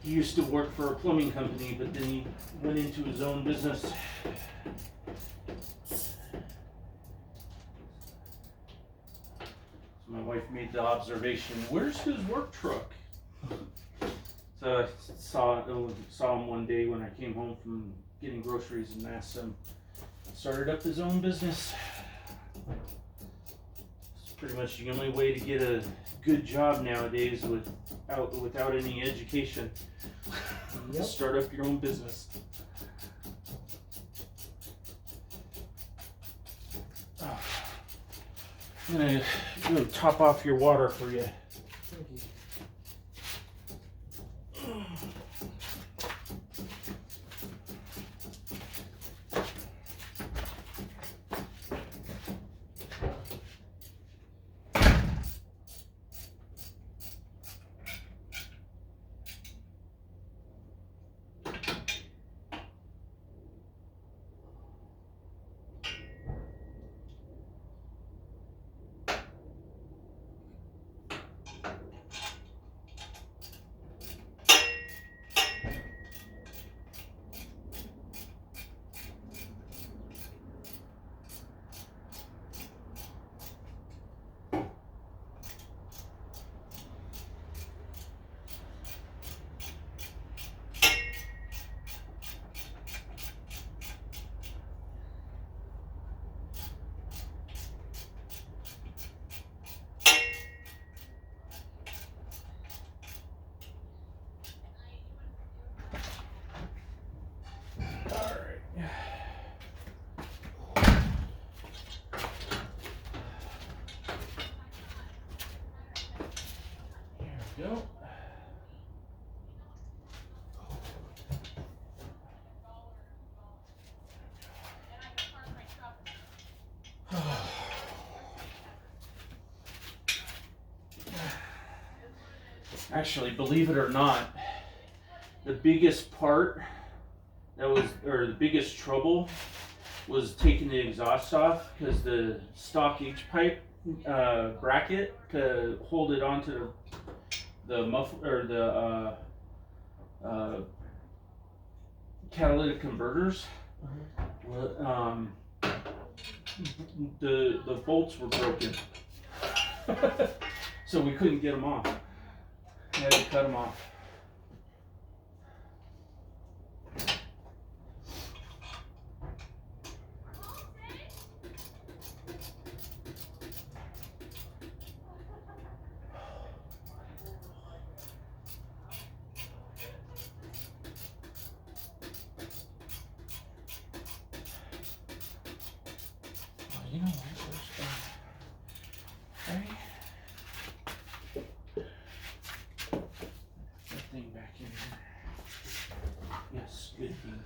He used to work for a plumbing company, but then he went into his own business. So my wife made the observation, where's his work truck? So So I saw him one day when I came home from getting groceries and asked him. Started up his own business. It's pretty much the only way to get a good job nowadays without any education. Yep. Start up your own business. I'm gonna go top off your water for you. Thank you. Go. Actually, believe it or not, the biggest part the biggest trouble was taking the exhaust off, because the stock H pipe bracket to hold it onto the muffler or the catalytic converters. The bolts were broken, so we couldn't get them off. I had to cut them off. You know what? Right? That thing back in here. Yes, good thing.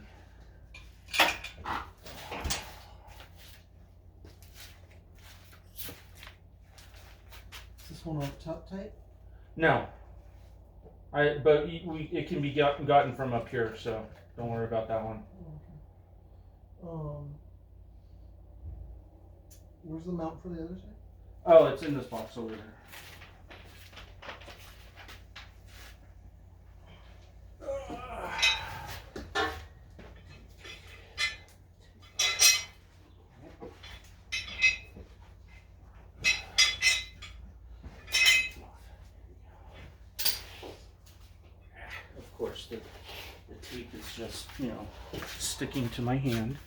Is this one on top tight? No. But it can be gotten from up here, so don't worry about that one. Okay. Where's the mount for the other side? Oh, it's in this box over there. Of course, the tape is just, sticking to my hand.